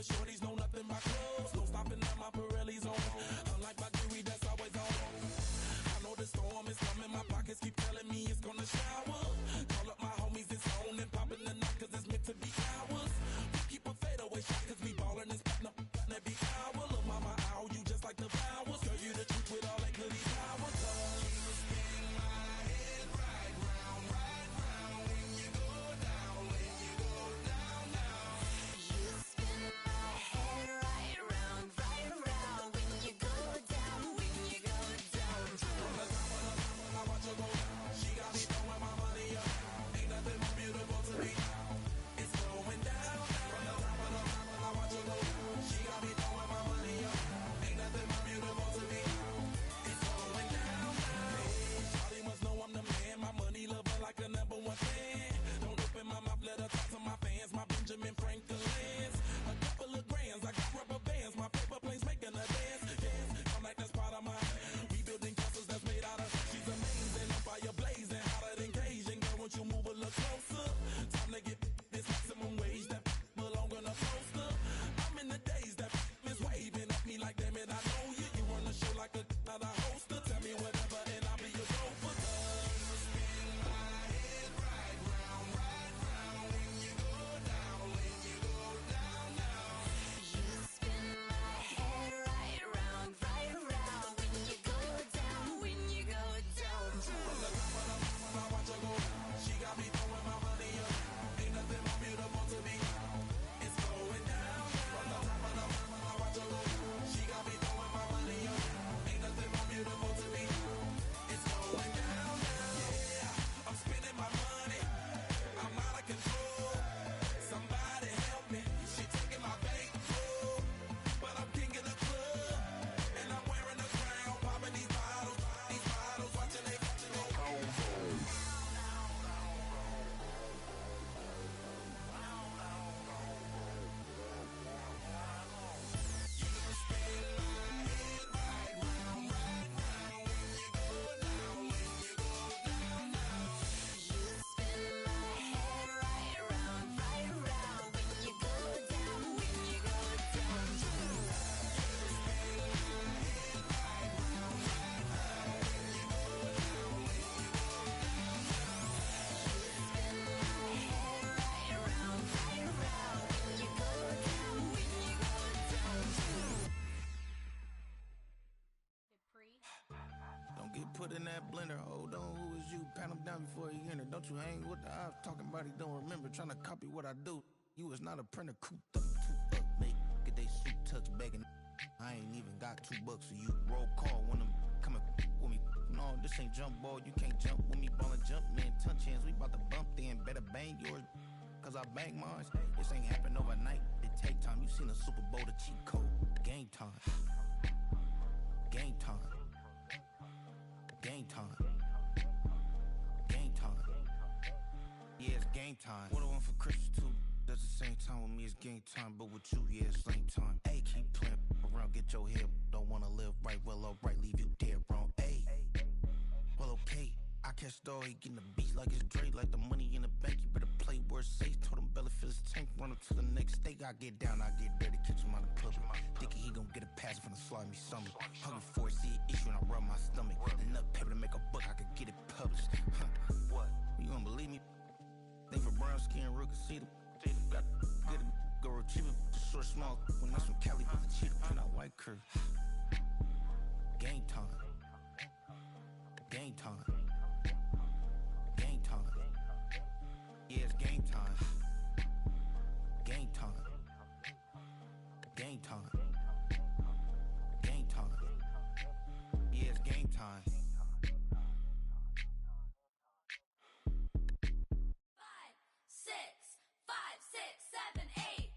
the shorties know nothing but clothes. No stopping at my Pirelli's on. Unlike my jewelry that's always on. I know the storm is coming. My pockets keep telling me it's gonna shower. Call up my homies, it's on and popping the night 'cause it's meant to be ours. We keep a fadeaway shot 'cause we ballin' and spittin' up every hour. Look, mama, ow, you just like the flowers. Girl, you the truth with all that goody power. You spin my head right round when you go down, when you go down, down. You spin my head right round when you go down, when you go down. From the top of the mountain, I watch her go down. She got me throwing my money up. Ain't nothing more beautiful to me. It's going down. From the top of the mountain, I watch her go down. She got me throwing my money up. Ain't nothing more beautiful to me. It's going down. Hey, Shawty must know I'm the man. My money lover like a #1 fan. Don't open my mouth, let her talk to my fans. My Benjamin Franklin's. A couple of grands, I got rubber bands. My paper planes making a dance. Dance, I'm like that's part of my. We building castles that's made out of. She's amazing, on fire blazing, hotter than Cajun. Girl, won't you move a little closer? Time to get this maximum wage that belong on a poster. I'm in the days that is waving at me like, damn it, I know you. You run the show like a not a hoster. Tell me whatever and I'll be your gopher. You spin my head right round when you go down, when you go down, down. You spin my head right round when you go down, when you go down. From the top of the mountain, I watch her go down. She got me throwing my money up. Ain't nothing more beautiful to me. It's going down. From the top of the mountain, I watch her go down. She got me throwing my money up. Ain't nothing more beautiful to me. It's going down. Yeah, I'm spending my money. I'm out of control. Somebody help me. She taking my bankroll, but I'm king of the club, and I'm wearing a crown, popping these bottles, watching they go. You spin my head right round when you go down, when you go down, down. You spin my head right round when you go down, when you go down. Don't get put in that blender. Hold on, who is you? Pat him down before he enter. Don't you hang with the ops talking about he don't remember. Trying to copy what I do. You is not a printer. Cooped up, toot up, make get they suit touch begging. I ain't even got $2 for you. Roll call when I'm coming with me. No, this ain't jump ball. You can't jump with me. Ballin' jump man, touch hands. We bout to bump then. Better bang yours, cause I bang mine. This ain't happen overnight. It take time. You seen a Super Bowl, the cheat code. Game time. Game time. Game time. Game time. Yeah, it's game time. What I want for Christmas too. That's the same time with me, it's game time. But with you, yeah, it's same time. Hey, keep playing around, get your head. Don't wanna live right, well, alright, leave you dead wrong. Hey, well, okay. I catch the dog, he getting the beat like it's Dre, like the money in the bank. You better play where it's safe. Told him Bella fill his tank, run up to the next steak. I get down, I get dirty, catch him on the club. Thinking he gon' get a pass from the slimy stomach. Hungry for it, see an issue and I rub my stomach. Enough paper to make a book, I could get it published. What? You gonna believe me? Think for brown skin, real can see them. Got get it, go retrieve it, short, small. When that's from Cali, but the cheetah print out white curve. Game time. Game time. Game time. Yeah, it's game time. Game time. Game time. Game time. Yeah, it's game time. 5, 6, 5, 6, 7, 8.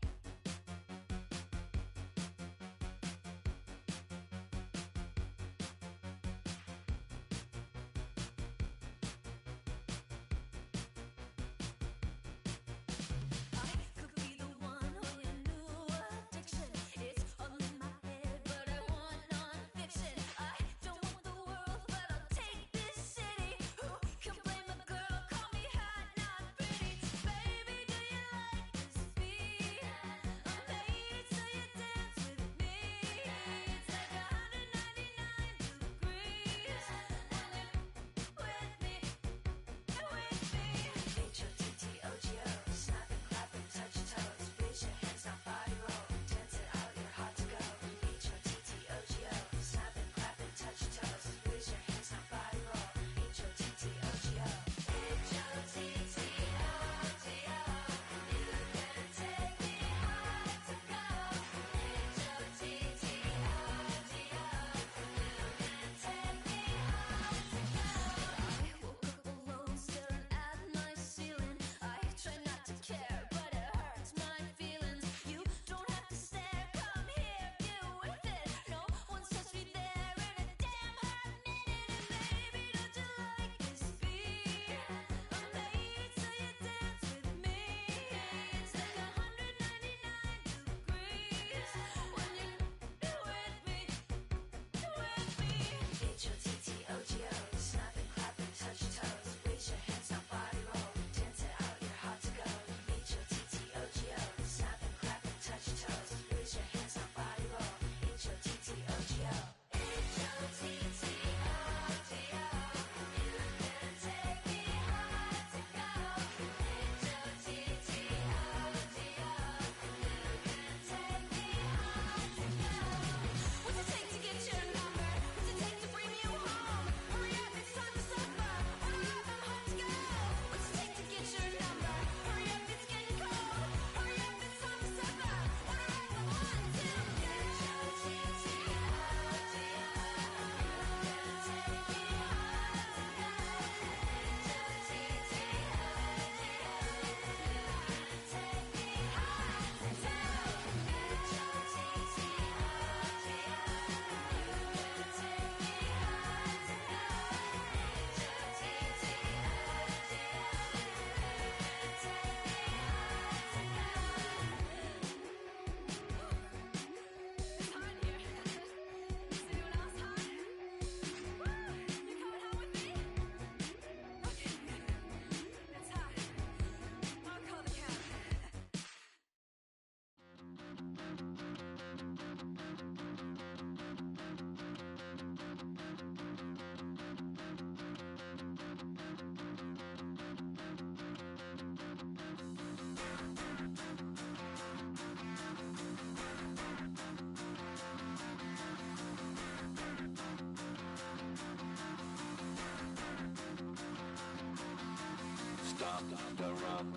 Stop the run.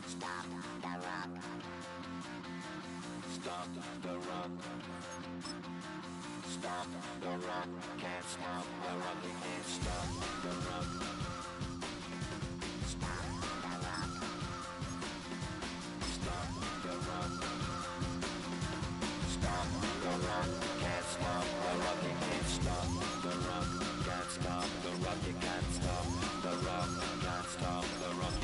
Stop the run. Stop the run. Stop the run. Can't stop the run. You can't stop the run. Stop the run. Stop the run. Stop the run. Can't stop the run. You can't stop the run. Can't stop the run. You can't stop the run. Can't stop the run.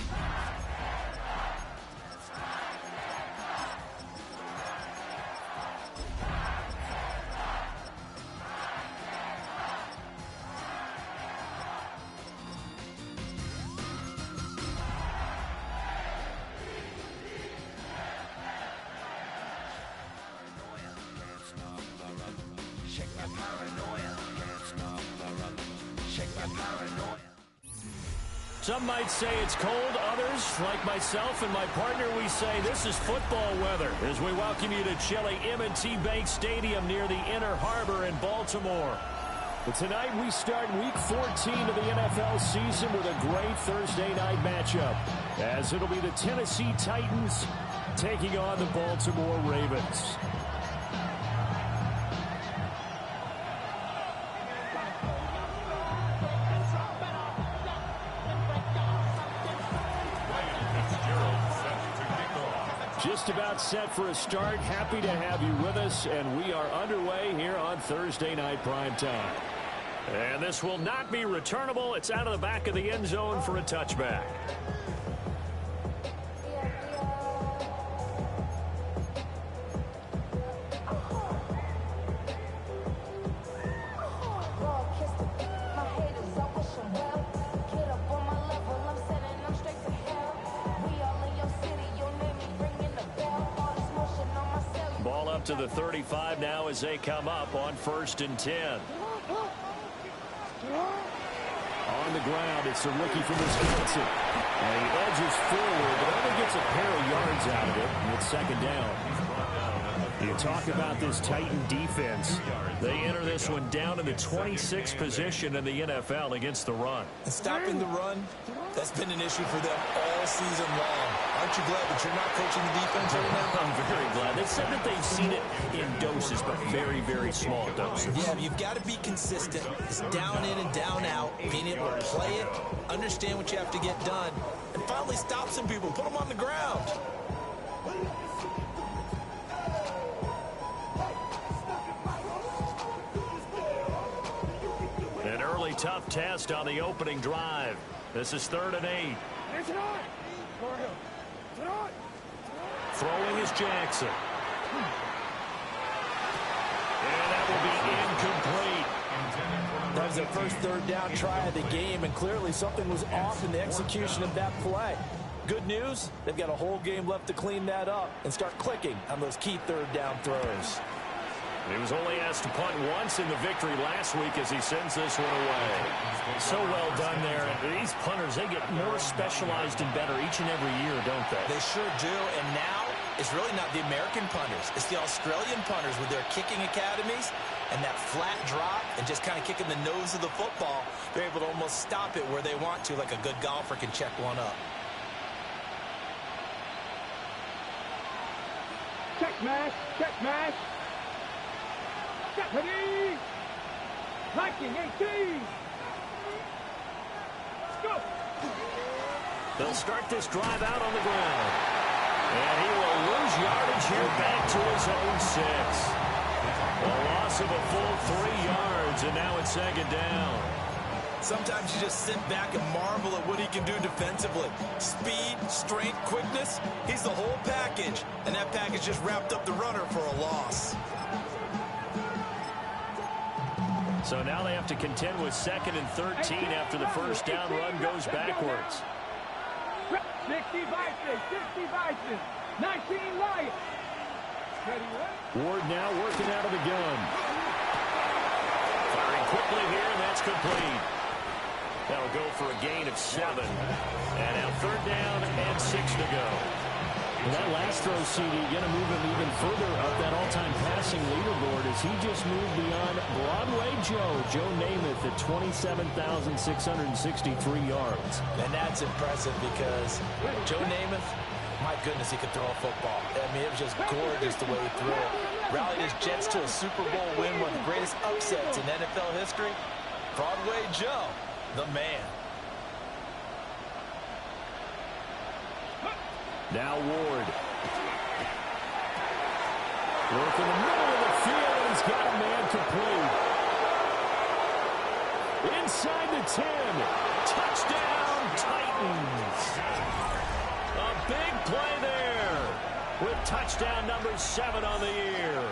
Shake my paranoia. Can't stop the run. Shake my paranoia. Some might say it's cold. Others, like myself and my partner, we say this is football weather as we welcome you to chilly M&T Bank Stadium near the Inner Harbor in Baltimore. But tonight we start Week 14 of the NFL season with a great Thursday night matchup, as it'll be the Tennessee Titans taking on the Baltimore Ravens. Just about set for a start. Happy to have you with us, and we are underway here on Thursday Night Primetime. And this will not be returnable. It's out of the back of the end zone for a touchback. Ball up to the 35 now as they come up on 1st and 10. On the ground, it's the rookie from Wisconsin. And he edges forward, but only gets a pair of yards out of it, and it's 2nd down. You talk about this Titan defense. They enter this one down in the 26th position in the NFL against the run. And stopping the run, that's been an issue for them all season long. Aren't you glad that you're not coaching the defense right now? I'm very glad. They said that they've seen it in doses, but very, very small doses. Yeah, you've got to be consistent. It's down in and down out, being able to play it, understand what you have to get done, and finally stop some people, put them on the ground. An early tough test on the opening drive. This is 3rd and 8. Throwing is Jackson. And that will be incomplete. That was their first 3rd down try of the game, and clearly something was off in the execution of that play. Good news, they've got a whole game left to clean that up and start clicking on those key 3rd down throws. He was only asked to punt once in the victory last week as he sends this one away. So well done there. And these punters, they get more specialized and better each and every year, don't they? They sure do, and now it's really not the American punters. It's the Australian punters with their kicking academies and that flat drop and just kind of kicking the nose of the football. They're able to almost stop it where they want to, like a good golfer can check one up. Check mash, check mash. Deputy! Liking 18! Let's go! They'll start this drive out on the ground. And he will lose yardage here back to his own 6. A loss of a full 3 yards, and now it's 2nd down. Sometimes you just sit back and marvel at what he can do defensively. Speed, strength, quickness, he's the whole package. And that package just wrapped up the runner for a loss. So now they have to contend with 2nd and 13 after the first down run goes backwards. 60 Vices, 60 Vices, 19 Lions. Ward now working out of the gun. Firing quickly here, and that's complete. That'll go for a gain of 7. And now 3rd down and 6 to go. And that last throw, CD, going to move him even further up that all-time passing leaderboard as he just moved beyond Broadway Joe Namath at 27,663 yards. And that's impressive because Joe Namath, my goodness, he could throw a football. I mean, it was just gorgeous the way he threw it. Rallied his Jets to a Super Bowl win, one of the greatest upsets in NFL history. Broadway Joe, the man. Now Ward. Work in the middle of the field, and he's got a man complete. Inside the 10. Touchdown, Titans. A big play there with touchdown number 7 on the year.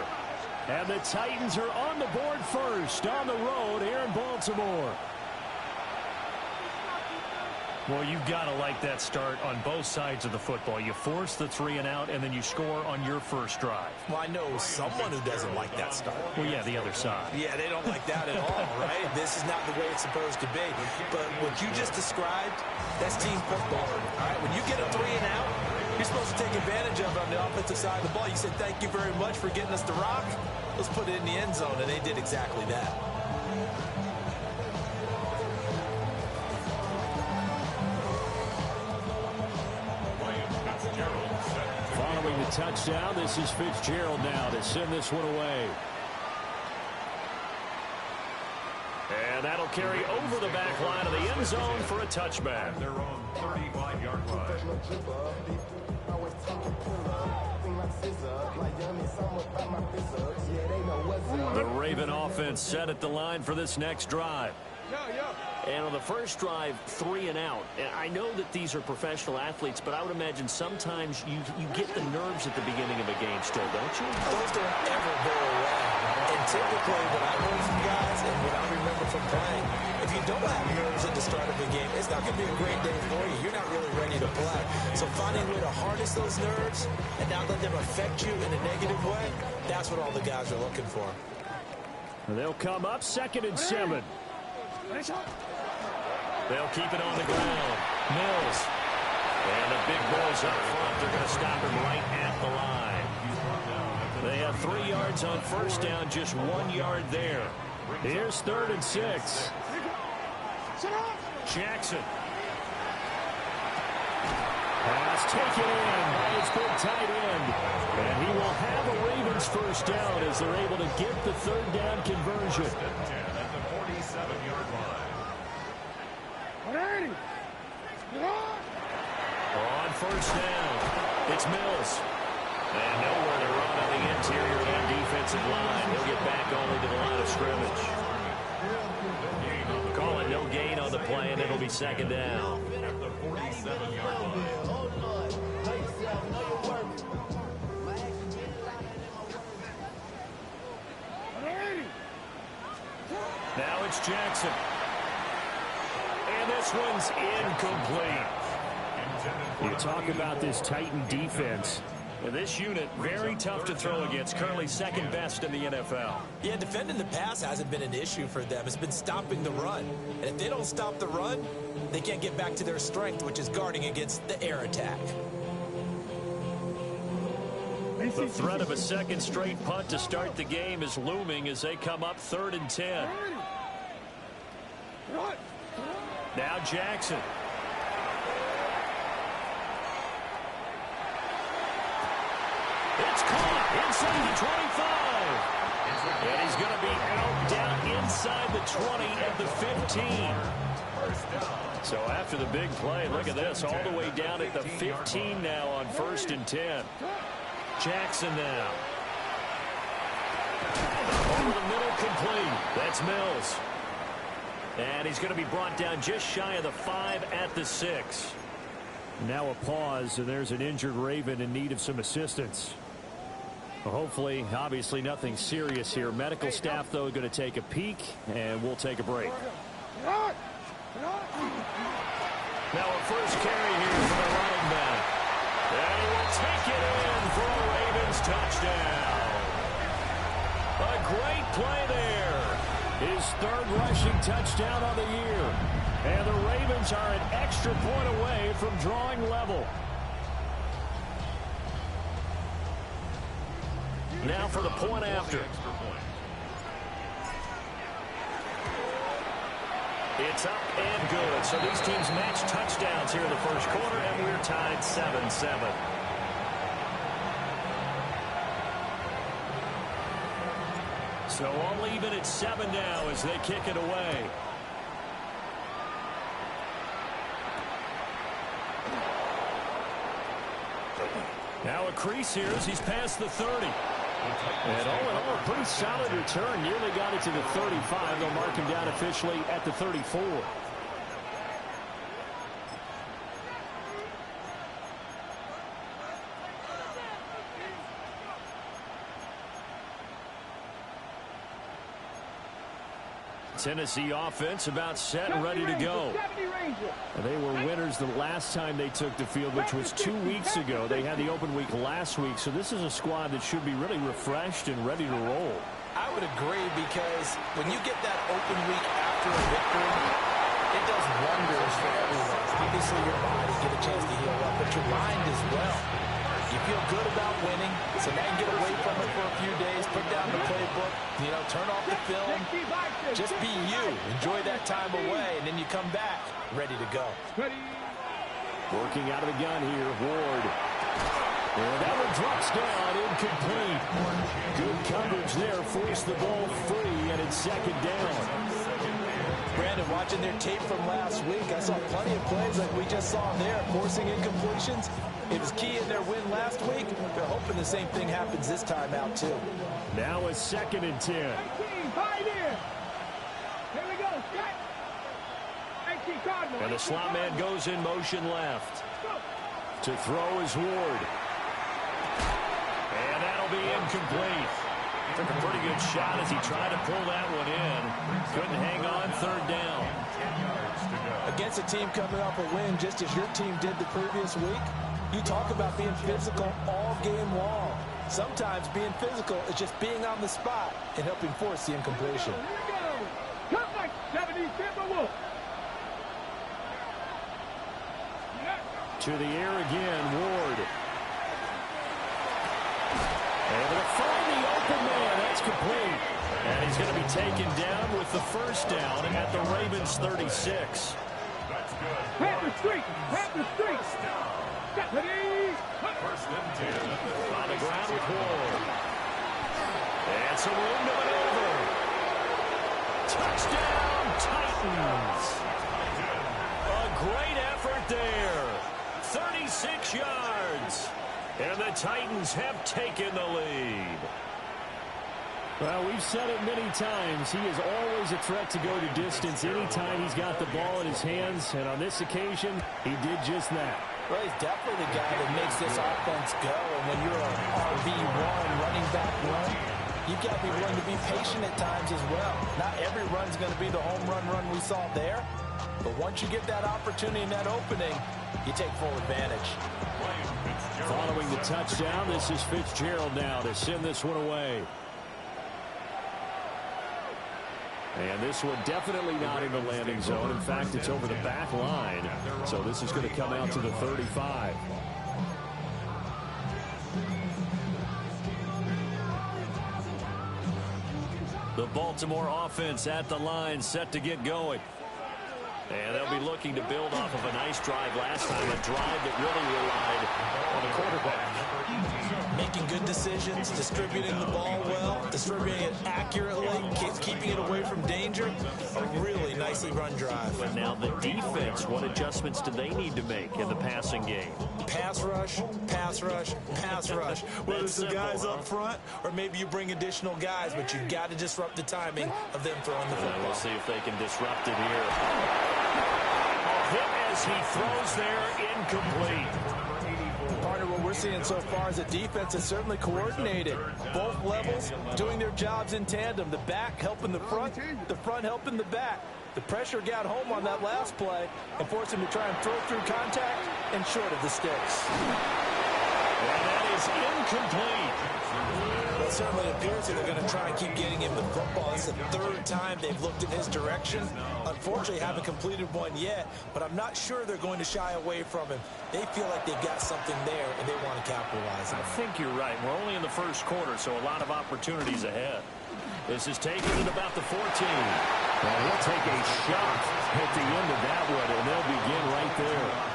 And the Titans are on the board first on the road here in Baltimore. Well, you've got to like that start on both sides of the football. You force the 3 and out, and then you score on your first drive. Well, I know someone who doesn't like that start. Well, yeah, the other side. Yeah, they don't like that at all, right? This is not the way it's supposed to be. But what you just described, that's team football. All right, when you get a 3 and out, you're supposed to take advantage of it on the offensive side of the ball. You said, thank you very much for getting us the rock. Let's put it in the end zone, and they did exactly that. Following the touchdown, this is Fitzgerald now to send this one away. And that'll carry over the back line of the end zone for a touchback. Their own 35-yard line. The Raven offense set at the line for this next drive. And on the first drive, 3 and out. And I know that these are professional athletes, but I would imagine sometimes you get the nerves at the beginning of a game still, don't you? Those don't ever go away. And typically, what I learned from guys and what I remember from playing, if you don't have nerves at the start of a game, it's not going to be a great day for you. You're not really ready to play. So finding a way to harness those nerves and not let them affect you in a negative way, that's what all the guys are looking for. They'll come up 2nd and 7. They'll keep it on the ground. Mills. And the big boys up front, they're going to stop him right at the line. They have 3 yards on first down, just 1 yard there. Here's 3rd and 6. Jackson. Pass taken in by his big tight end. And he will have a Ravens first down as they're able to get the 3rd down conversion. At the 47-yard line. On first down, it's Mills. And nowhere to run on the interior of that defensive line. He'll get back only to the line of scrimmage. Call it no gain on the play, and it'll be 2nd down. At the 47-yard line. Now it's Jackson. And this one's incomplete. You talk about this Titan defense. This unit, very tough to throw against. Currently 2nd best in the NFL. Yeah, defending the pass hasn't been an issue for them. It's been stopping the run. And if they don't stop the run, they can't get back to their strength, which is guarding against the air attack. The threat of a 2nd straight punt to start the game is looming as they come up 3rd and 10. Now Jackson. It's caught inside the 25. And he's going to be out down inside the 20 at the 15. So after the big play, look at this, all the way down at the 15 now on 1st and 10. Jackson now. Over the middle, complete. That's Mills. And he's going to be brought down just shy of the 5 at the 6. Now a pause, and there's an injured Raven in need of some assistance. Well, hopefully, obviously nothing serious here. Medical staff, though, going to take a peek, and we'll take a break. Now a first carry here for the running back. And he will take it in for a Ravens touchdown. A great play there. His third rushing touchdown on the year. And the Ravens are an extra point away from drawing level. Now for the point after. It's up and good. So these teams match touchdowns here in the first quarter, and we're tied 7-7. So all even at 7 now as they kick it away. Now a crease here as he's past the 30. And all in all, a pretty solid return. Nearly got it to the 35. They'll mark him down officially at the 34. Tennessee offense about set and ready to go. And they were winners the last time they took the field, which was 2 weeks ago. They had the open week last week, so this is a squad that should be really refreshed and ready to roll. I would agree, because when you get that open week after a victory, it does wonders for everyone. Obviously, your body get a chance to heal up, but your mind as well. You feel good about winning, so now you get away from it for a few days, put down the playbook, turn off the film, just be you. Enjoy that time away, and then you come back ready to go. Working out of the gun here, Ward. And that one drops down, incomplete. Good coverage there, forced the ball free, and it's second down. Brandon, watching their tape from last week, I saw plenty of plays like we just saw there, forcing incompletions. It was key in their win last week. They're hoping the same thing happens this time out, too. Now a 2nd and 10. Here we go. And the slot man goes in motion left. To throw is Ward. And that'll be incomplete. Took a pretty good shot as he tried to pull that one in. Couldn't hang on, 3rd down. Against a team coming off a win just as your team did the previous week, you talk about being physical all game long. Sometimes being physical is just being on the spot and helping force the incompletion. Come like 70 Timberwolves. To the air again, Ward. Able to find the open man. That's complete. And he's going to be taken down with the first down at the Ravens 36. Panther streak. Panther streak. Ready. On the ground with Ward. And some room to maneuver. Touchdown, Titans. A great effort there. 36 yards. And the Titans have taken the lead. Well, we've said it many times. He is always a threat to go the distance anytime he's got the ball in his hands. And on this occasion, he did just that. Well, he's definitely the guy that makes this offense go. And when you're an RB1, running back run, you've got to be willing to be patient at times as well. Not every run's going to be the home run we saw there. But once you get that opportunity and that opening, you take full advantage. Following the touchdown, this is Fitzgerald now to send this one away. And this one definitely not in the landing zone. In fact, it's over the back line. So this is going to come out to the 35. The Baltimore offense at the line, set to get going. And they'll be looking to build off of a nice drive last time, a drive that really relied on the quarterback. Making good decisions, distributing the ball well, distributing it accurately, keeping it away from danger. A really nicely run drive. But now the defense, what adjustments do they need to make in the passing game? Pass rush, pass rush, pass rush. Whether it's the guys up front or maybe you bring additional guys, but you've got to disrupt the timing of them throwing the football. We'll see if they can disrupt it here. Hit as he throws there, incomplete. Partner, what we're seeing so far is a defense is certainly coordinated. Both levels doing their jobs in tandem. The back helping the front helping the back. The pressure got home on that last play and forced him to try and throw through contact and short of the sticks. And that is incomplete. Well, certainly appears that they're going to try and keep getting him the football. It's the third time they've looked in his direction. Unfortunately, haven't completed one yet, but I'm not sure they're going to shy away from him. They feel like they've got something there, and they want to capitalize on it. I think you're right. We're only in the first quarter, so a lot of opportunities ahead. This is taken at about the 14. And he'll take a shot at the end of that one, and they'll begin right there.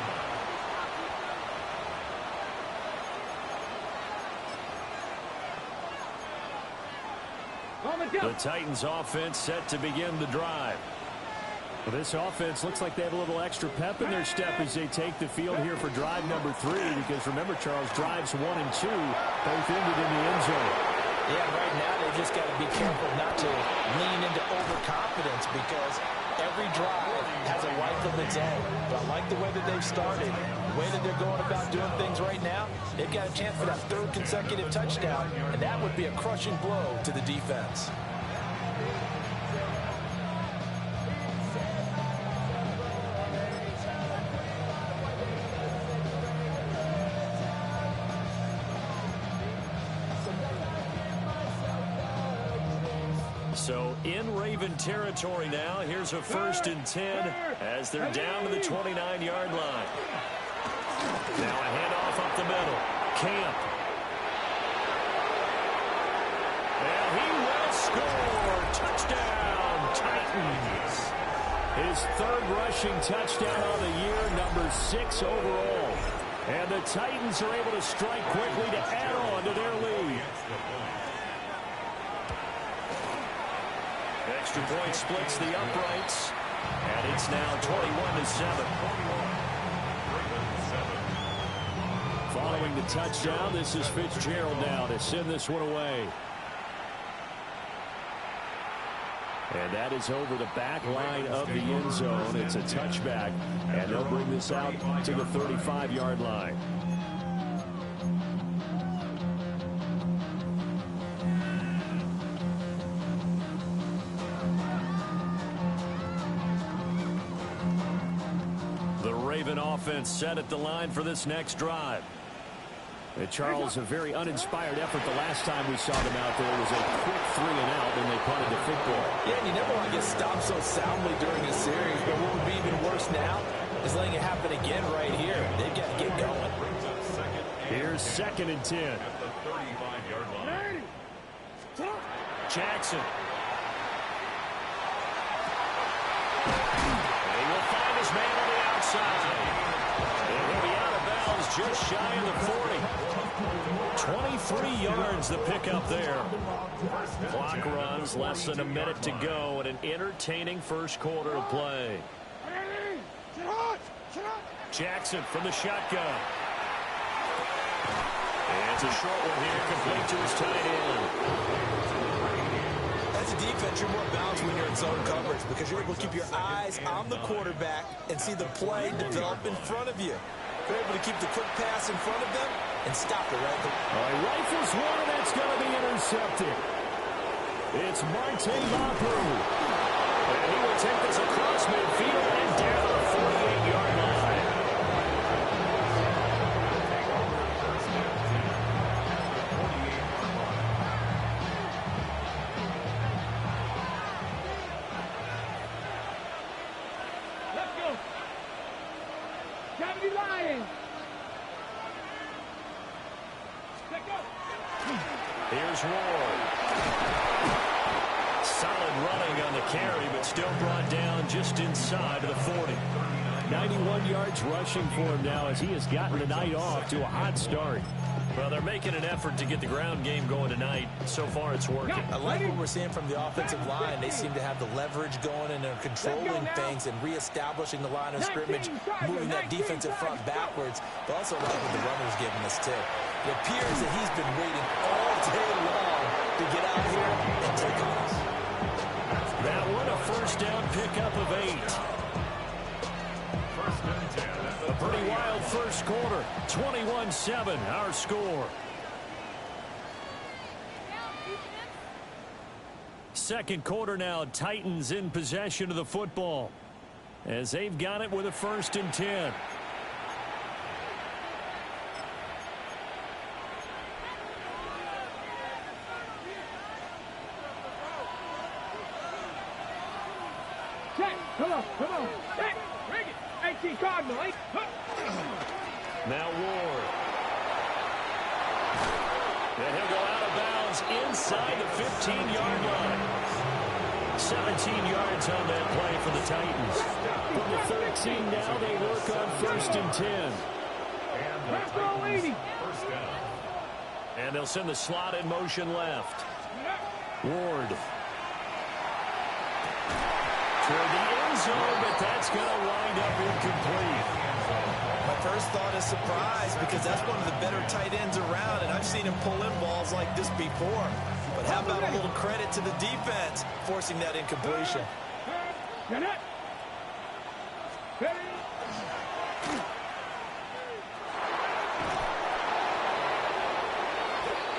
The Titans offense set to begin the drive. Well, this offense looks like they have a little extra pep in their step as they take the field here for drive number 3, because remember, Charles, drives 1 and 2 both ended in the end zone. Yeah, right now they've just got to be careful not to lean into overconfidence, because every drive has a life of its own. But I like the way that they've started, the way that they're going about doing things right now. They've got a chance for that 3rd consecutive touchdown, and that would be a crushing blow to the defense. So in Raven territory now. Here's a 1st and 10 as they're down to the 29-yard line. Now a handoff up the middle. Camp. And he will score. Touchdown, Titans. His 3rd rushing touchdown on the year, number 6 overall. And the Titans are able to strike quickly to add on to their lead. Extra point splits the uprights, and it's now 21-7. Following the touchdown, this is Fitzgerald now to send this one away. And that is over the back line of the end zone. It's a touchback, and they'll bring this out to the 35-yard line. Offense set at the line for this next drive. Charles, a very uninspired effort the last time we saw them out there. It was a quick 3 and out, and they punted the football. Yeah, and you never want to get stopped so soundly during a series, but what would be even worse now is letting it happen again right here. They've got to get going. Here's 2nd and 10. Jackson. And he will find his man on the outside. And he'll be out of bounds just shy of the 40. 23 yards the pickup there. Clock runs, less than a minute to go, and an entertaining first quarter of play. Jackson from the shotgun. And it's a short one here, complete to his tight end. As a defense, you're more balanced when you're in zone coverage because you're able to keep your eyes on the quarterback and see the play develop in front of you. You're able to keep the quick pass in front of them and stop it right there. All right, rifles one, and that's going to be intercepted. It's Martin Mapu. And he will take this across midfield and down the 48-yard line. Here's Ward. Solid running on the carry, but still brought down just inside of the 40. 91 yards rushing for him now as he has gotten the night off to a hot start. Well, they're making an effort to get the ground game going tonight. So far, it's working. I like what we're seeing from the offensive line. They seem to have the leverage going, and they're controlling things and reestablishing the line of scrimmage, moving that defensive front backwards. But also like what the runner's giving us, too. It appears that he's been waiting all day long to get out here and take off. That one, a first down pickup of 8. A pretty wild first quarter. 21-7, our score. Second quarter now, Titans in possession of the football as they've got it with a 1st and 10. Check. Come on. Check. Bring it. 18 Cardinal. Now Ward. And he'll go out of bounds inside the 15-yard line. 17 yards on that play for the Titans. From the 13 now, they work on 1st and 10. Let's go, 80. And they'll send the slot in motion left. Ward. Toward the end zone, but that's going to wind up incomplete. My first thought is surprise because that's one of the better tight ends around, and I've seen him pull in balls like this before. But how about a little credit to the defense forcing that incompletion? Get it.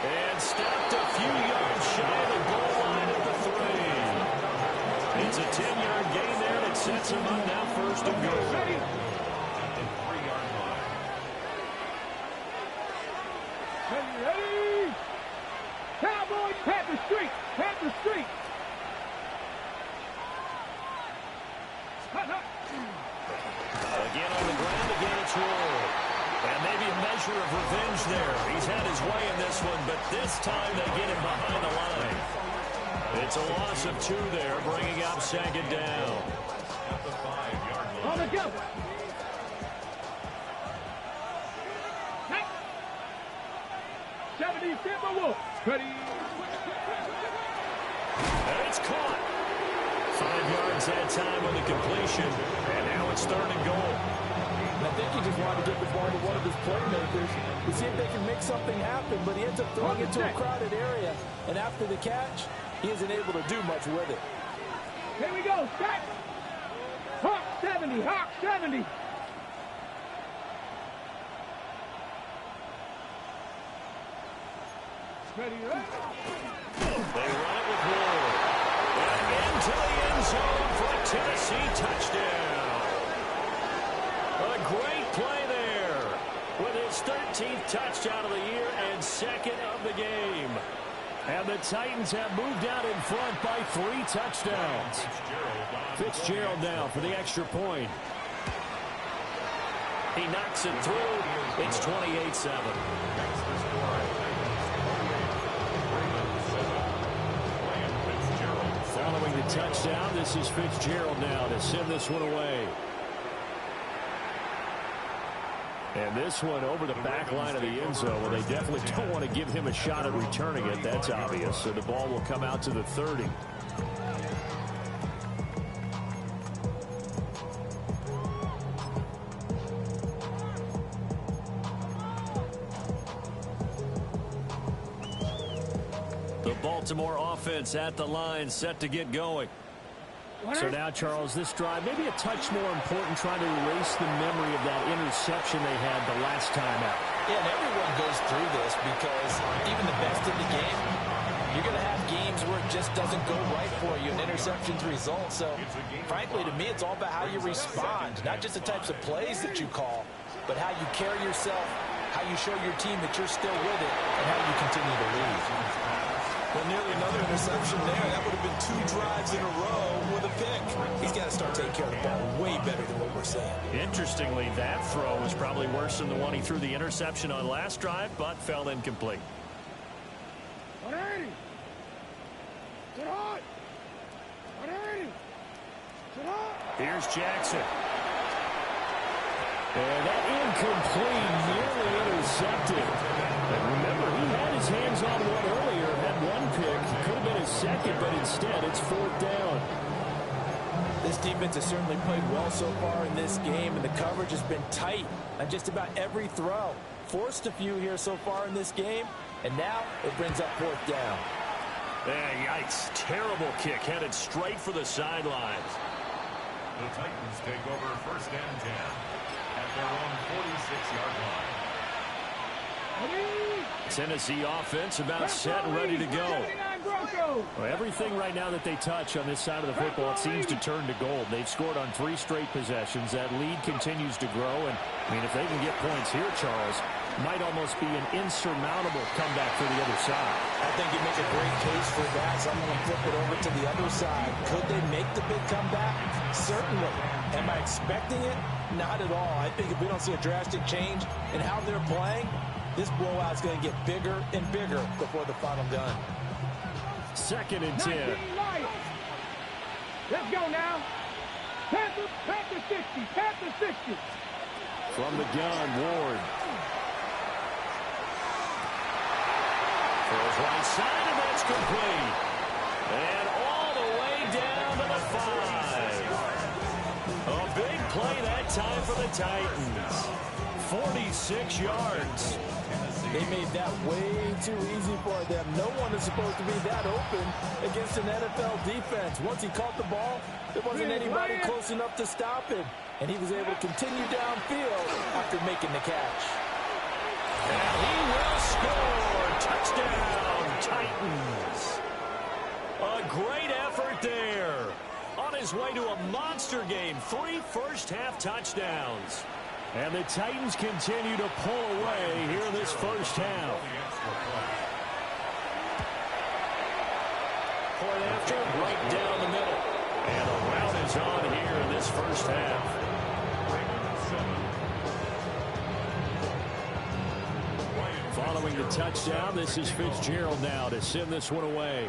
And stopped a few yards shy of the goal line at the 3. It's a 10-yard gain there, and it sets him up now 1st and goal. Ready. Cowboys, Panther Street. Again on the ground, again it's Ward. And maybe a measure of revenge there. He's had his way in this one, but this time they get him behind the line. It's a loss of 2 there, bringing up 2nd down. On the go. Hey. 70 Timberwolves. Ready. And it's caught. 5 yards that time on the completion. And now it's 3rd and goal. I think he just wanted to get the ball to one of his playmakers to see if they can make something happen, but he ends up throwing it to a crowded area, and after the catch, he isn't able to do much with it. Here we go. Set. Hawk 70. Ready. They run it with Ward. And into the end zone for a Tennessee touchdown. A great play there with his 13th touchdown of the year and 2nd of the game. And the Titans have moved out in front by 3 touchdowns. Fitzgerald now for the extra point. He knocks it through. It's 28-7. Following the touchdown, this is Fitzgerald now to send this one away. And this one over the back line of the end zone. Well, they definitely don't want to give him a shot at returning it. That's obvious. So the ball will come out to the 30. The Baltimore offense at the line, set to get going. So now, Charles, this drive, maybe a touch more important, trying to erase the memory of that interception they had the last time out. Yeah, and everyone goes through this because even the best in the game, you're going to have games where it just doesn't go right for you, and interceptions result. So, frankly, to me, it's all about how you respond, not just the types of plays that you call, but how you carry yourself, how you show your team that you're still with it, and how you continue to lead. Well, nearly another interception there. That would have been 2 drives in a row with a pick. He's got to start taking care of the ball way better than what we're seeing. Interestingly, that throw was probably worse than the one he threw the interception on last drive, but fell incomplete. 180. Sit hard. 180. Sit hard. Here's Jackson. And that incomplete, nearly intercepted. And remember, he had his hands on one earlier, had 1 pick. Could have been his 2nd, but instead it's 4th down. This defense has certainly played well so far in this game, and the coverage has been tight on just about every throw. Forced a few here so far in this game, and now it brings up 4th down. Yikes. Terrible kick, headed straight for the sidelines. The Titans take over 1st and 10 at their own 46-yard line. Tennessee offense about set and ready to go. Well, everything right now that they touch on this side of the football, it seems to turn to gold. They've scored on 3 straight possessions. That lead continues to grow. And, I mean, if they can get points here, Charles, might almost be an insurmountable comeback for the other side. I think you make a great case for that. So I'm going to flip it over to the other side. Could they make the big comeback? Certainly. Am I expecting it? Not at all. I think if we don't see a drastic change in how they're playing, this blowout's going to get bigger and bigger before the final gun. 2nd and 10. Let's go now. Panther 60. Panther 60. From the gun, Ward. Throws right side, and that's complete. And all the way down to the 5. A big play that time for the Titans. 46 yards. They made that way too easy for them. No one is supposed to be that open against an NFL defense. Once he caught the ball, there wasn't anybody close enough to stop him. And he was able to continue downfield after making the catch. And he will score. Touchdown, Titans. A great effort there. On his way to a monster game. 3 first-half touchdowns. And the Titans continue to pull away here in this first half. Point after, right down the middle. And the route is on here in this first half. Following the touchdown, this is Fitzgerald now to send this one away.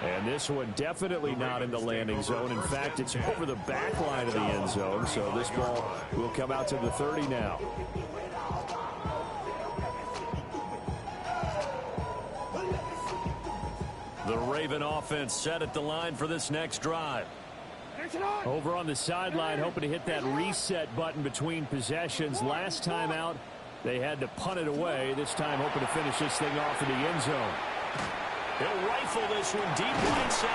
And this one definitely not in the landing zone. In fact, it's over the back line of the end zone. So this ball will come out to the 30 now. The Raven offense set at the line for this next drive. Over on the sideline, hoping to hit that reset button between possessions. Last time out, they had to punt it away. This time, hoping to finish this thing off in the end zone. He'll rifle this one deep right side.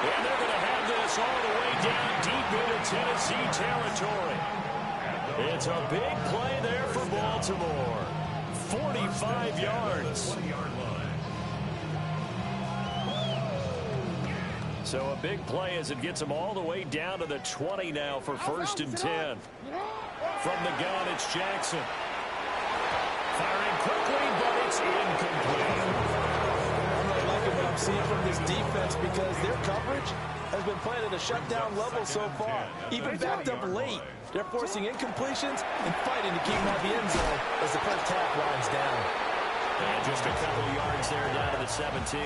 And they're going to have this all the way down deep into Tennessee territory. It's a big play there for Baltimore. 45 yards. So a big play as it gets them all the way down to the 20 now for 1st and 10. From the gun, it's Jackson. Firing quickly, but it's incomplete. What I'm seeing from this defense, because their coverage has been playing at a shutdown level so far. Even backed up late, they're forcing incompletions and fighting to keep them out of the end zone as the first half winds down. And just a couple of yards there down to the 17.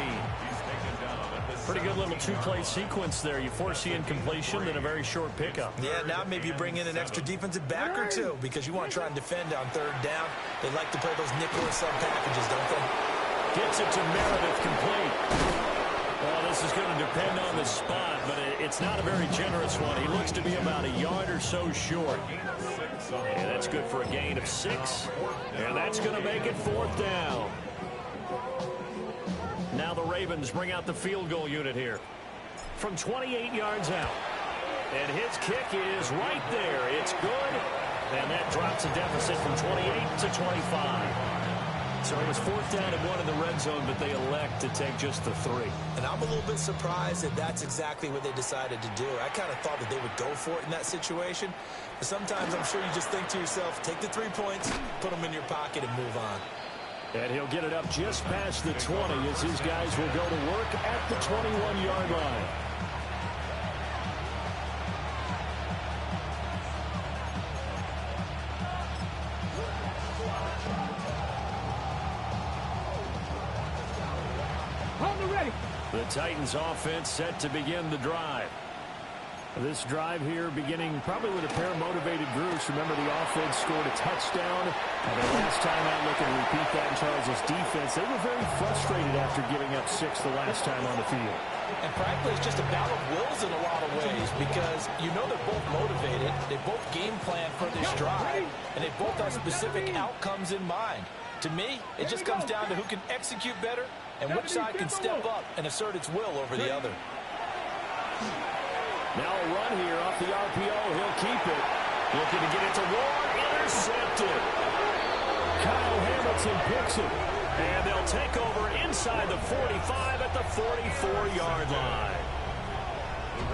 Pretty good little two-play sequence there. You force the incompletion, then a very short pickup. Yeah, now maybe you bring in an extra defensive back or two because you want to try and defend on 3rd down. They like to play those nickel or sub packages, don't they? Gets it to Meredith complete. Well, this is going to depend on the spot, but it's not a very generous one. He looks to be about a yard or so short. And that's good for a gain of 6. And that's going to make it 4th down. Now the Ravens bring out the field goal unit here. From 28 yards out. And his kick is right there. It's good. And that drops a deficit from 28 to 25. So it was 4th down and 1 in the red zone, but they elect to take just the 3. And I'm a little bit surprised that that's exactly what they decided to do. I kind of thought that they would go for it in that situation. But sometimes I'm sure you just think to yourself, take the 3 points, put them in your pocket, and move on. And he'll get it up just past the 20 as his guys will go to work at the 21-yard line. The Titans offense set to begin the drive. This drive here beginning probably with a pair of motivated groups. Remember, the offense scored a touchdown. And the last time out, looking to repeat that in Charles' defense. They were very frustrated after giving up 6 the last time on the field. And frankly, it's just a battle of wills in a lot of ways because you know they're both motivated. They both game plan for this drive. And they both have specific outcomes in mind. To me, it just comes down to who can execute better and which side can step up and assert its will over the other. Now a run here off the RPO. He'll keep it. Looking to get it to Ward. Intercepted. Kyle Hamilton picks it. And they'll take over inside the 45 at the 44-yard line.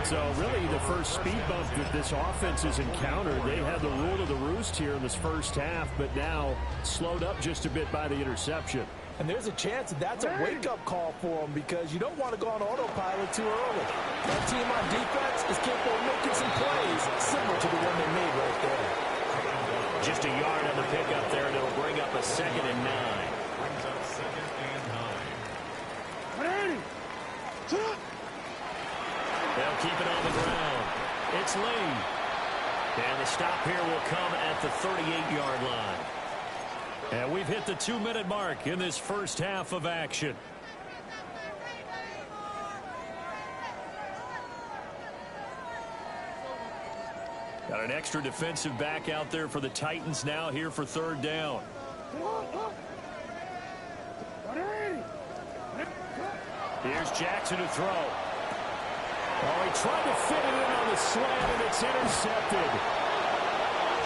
So really the first speed bump that this offense has encountered. They had the rule of the roost here in this first half, but now slowed up just a bit by the interception. And there's a chance that that's a wake-up call for them because you don't want to go on autopilot too early. That team on defense is capable of making some plays similar to the one they made right there. Just a yard on the pickup there, and it'll bring up a 2nd and 9. Brings up 2nd and 9. They'll keep it on the ground. It's Lee. And the stop here will come at the 38-yard line. And we've hit the 2-minute mark in this first half of action. Got an extra defensive back out there for the Titans now here for 3rd down. Here's Jackson to throw. Oh, he tried to fit it in on the slant, and it's intercepted.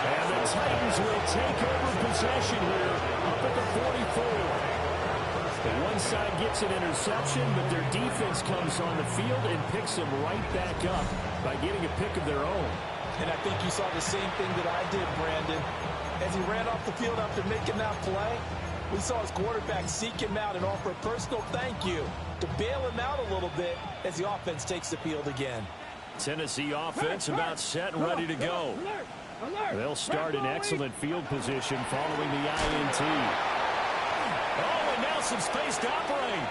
And the Titans will take over possession here up at the 44. The one side gets an interception, but their defense comes on the field and picks them right back up by getting a pick of their own. And I think you saw the same thing that I did, Brandon. As he ran off the field after making that play, we saw his quarterback seek him out and offer a personal thank you to bail him out a little bit as the offense takes the field again. Tennessee offense about set and ready to go. They'll start in excellent field position following the INT. Oh, and now some space to operate.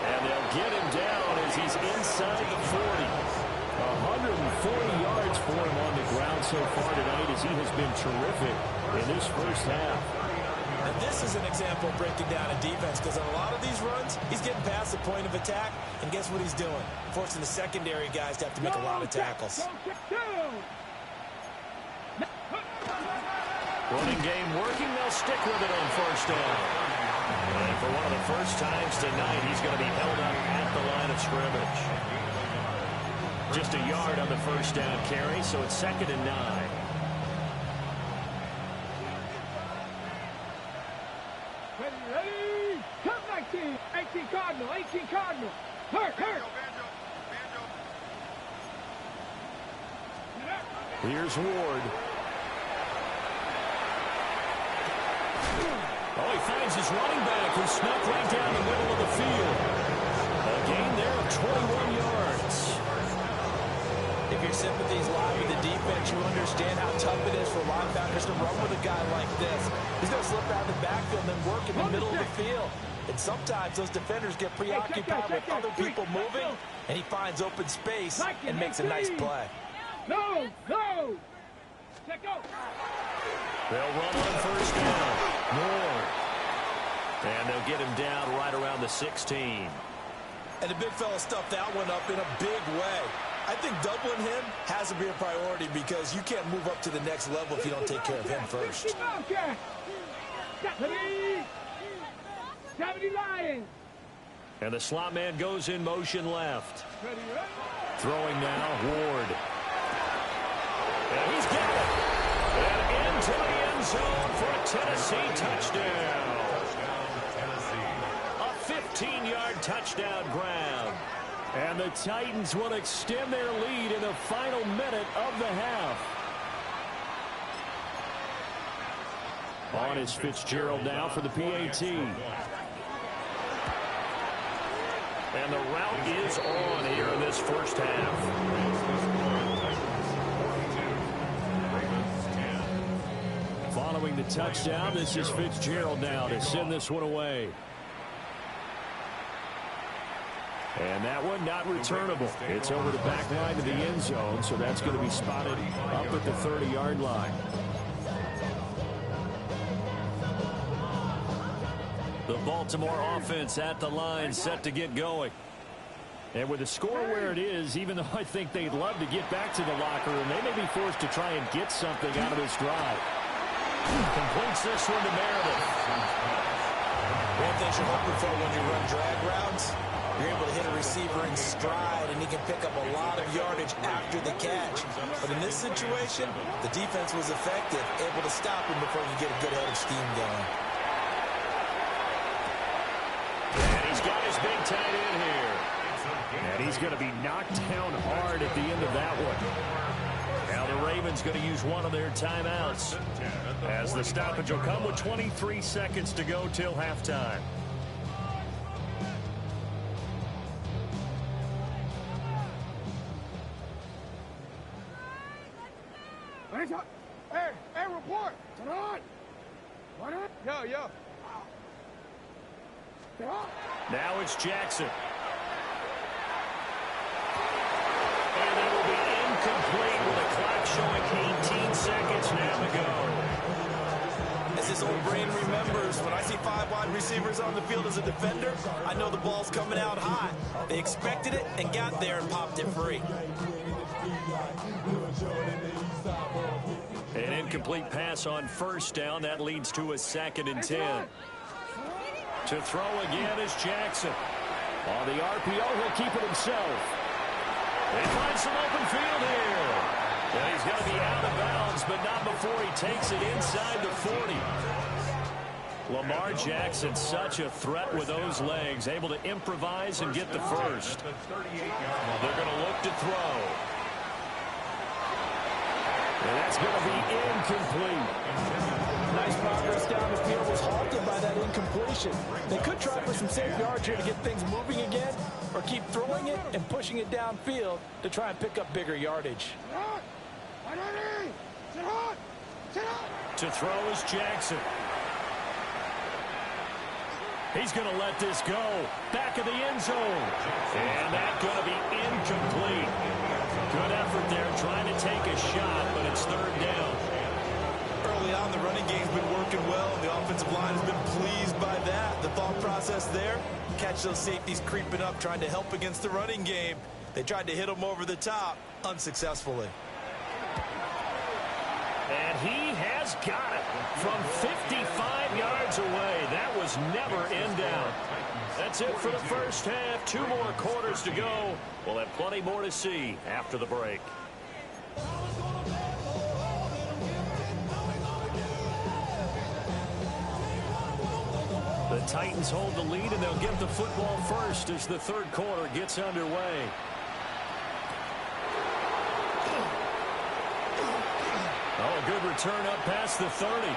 And they'll get him down as he's inside the 40. 140 yards for him on the ground so far tonight as he has been terrific in this first half. And this is an example of breaking down a defense because on a lot of these runs, he's getting past the point of attack, and guess what he's doing? Forcing the secondary guys to have to make a lot of tackles. Running game working, they'll stick with it on 1st down. And for one of the first times tonight, he's going to be held up at the line of scrimmage. Just a yard on the 1st down carry, so it's 2nd and 9. Ready? Come 19. 18 Cardinal. 18 Cardinal. Hurt. Here's Ward. Oh, he finds his running back who snuck right down the middle of the field. A gain there of 21 yards. If your sympathies lie with the defense, you understand how tough it is for linebackers to run with a guy like this. He's going to slip out of the backfield and then work in the middle of the field. And sometimes those defenders get preoccupied with other people moving, and he finds open space and makes a nice play. No. Check out. They'll run on 1st down. More. And they'll get him down right around the 16. And the big fella stuffed that one up in a big way. I think doubling him has to be a priority because you can't move up to the next level if you don't take care of him first. 70 Lions. And the slot man goes in motion left. Throwing now, Ward. And he's got it. And into the end zone for a Tennessee touchdown. A 15-yard touchdown grab. And the Titans will extend their lead in the final minute of the half. On is Fitzgerald now for the PAT. And the route is on here in this first half. Following the touchdown, this is Fitzgerald now to send this one away. And that one not returnable. It's over the back line of the end zone, so that's going to be spotted up at the 30-yard line. The Baltimore offense at the line, set to get going. And with the score where it is, even though I think they'd love to get back to the locker room, they may be forced to try and get something out of this drive. Completes this one to Meredith. One thing you're hoping for when you run drag routes, you're able to hit a receiver in stride, and he can pick up a lot of yardage after the catch. But in this situation, the defense was effective, able to stop him before you get a good head of steam going. And he's got his big tight end here. And he's going to be knocked down hard at the end of that one. Now the Ravens going to use one of their timeouts, as the stoppage will come with 23 seconds to go till halftime. Hey, report. Turn on. Yo. Now it's Jackson. And that will be incomplete with a clock showing 18 seconds now to go. As his old brain remembers, when I see 5 wide receivers on the field as a defender, I know the ball's coming out hot. They expected it and got there and popped it free. An incomplete pass on first down. That leads to a 2nd and 10. To throw again is Jackson. On the RPO, he'll keep it himself. They find some open field here. And he's going to be out of bounds, but not before he takes it inside the 40. Lamar Jackson, such a threat with those legs, able to improvise and get the first. They're going to look to throw. And that's going to be incomplete. Nice progress down the field was halted by that incompletion. They could try for some safe yards here to get things moving again, or keep throwing it and pushing it downfield to try and pick up bigger yardage. To throw is Jackson. He's going to let this go. Back of the end zone. And that's going to be incomplete. Good effort there trying to take a shot, but it's 3rd down. Early on, the running game's been working well, and the offensive line has been pleased by that. The thought process there, catch those safeties creeping up, trying to help against the running game. They tried to hit them over the top, unsuccessfully. And he has got it from 55 yards away. That was never in doubt. That's it for the first half. 2 more quarters to go. We'll have plenty more to see after the break. The Titans hold the lead, and they'll get the football first as the 3rd quarter gets underway. Oh, a good return up past the 30.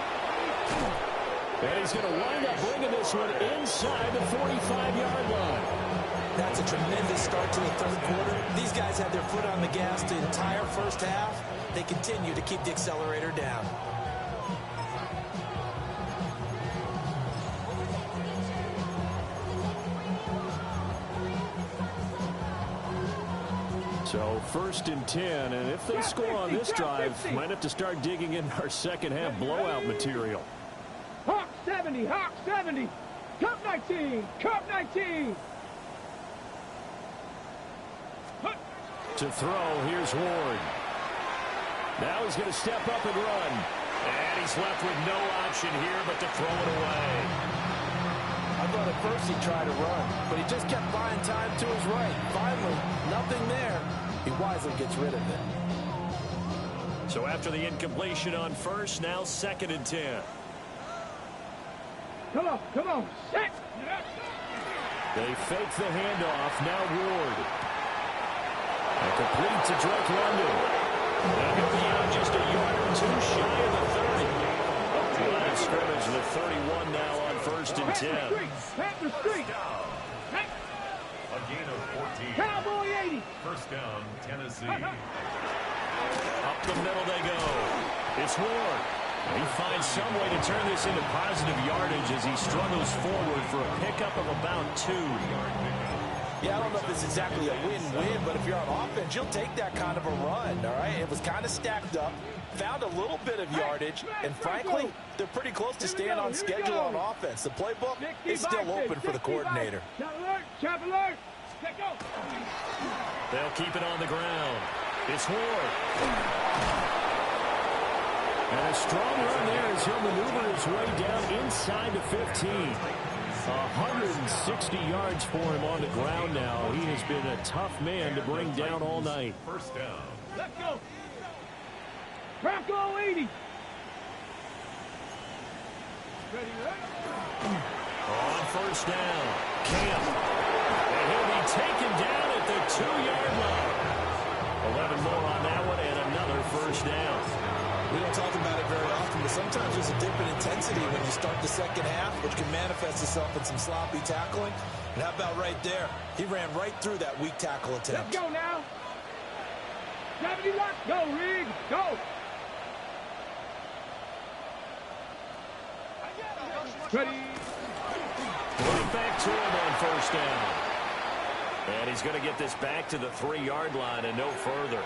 And he's going to wind up bringing this one inside the 45-yard line. That's a tremendous start to the 3rd quarter. These guys had their foot on the gas the entire first half. They continue to keep the accelerator down. So 1st and 10, and if they score on this drive, might have to start digging in our second half blowout material. Hawk 70, Hawk 70. Cup 19, Cup 19. To throw, here's Ward. Now he's going to step up and run. And he's left with no option here but to throw it away. I thought at first he tried to run, but he just kept buying time to his right. Finally, nothing there. He wisely gets rid of it. So after the incompletion on first, now 2nd and 10. Come on, set. They fake the handoff. Now Ward. And complete to Drake London. Now he'll be out just a yard or 2 shy of the 30. Line of scrimmage, the 31 now on 1st and 10. Pack the street. A gain of 14. Cowboy 80. First down, Tennessee. Up the middle they go. It's Ward. He finds some way to turn this into positive yardage as he struggles forward for a pickup of about 2. Yeah, I don't know if it's exactly a win-win, but if you're on offense, you'll take that kind of a run, all right? It was kind of stacked up, found a little bit of yardage, and frankly, they're pretty close to staying on schedule on offense. The playbook is still open for the coordinator. Chop alert. Let go. They'll keep it on the ground. It's Ward. And a strong run there as he'll maneuver his way down inside the 15. 160 yards for him on the ground now. He has been a tough man to bring down all night. First down. Let's go. Bronco 80. Ready, On first down, Camp. And he'll be taken down at the 2-yard line. 11 more on that one and another first We don't talk about it very often, but sometimes there's a dip in intensity when you start the second half, which can manifest itself in some sloppy tackling. And how about right there? He ran right through that weak tackle attempt. Let's go now. 70 left. Go, Reed. Go. Ready. Right back to him on first down. And he's going to get this back to the 3-yard line and no further.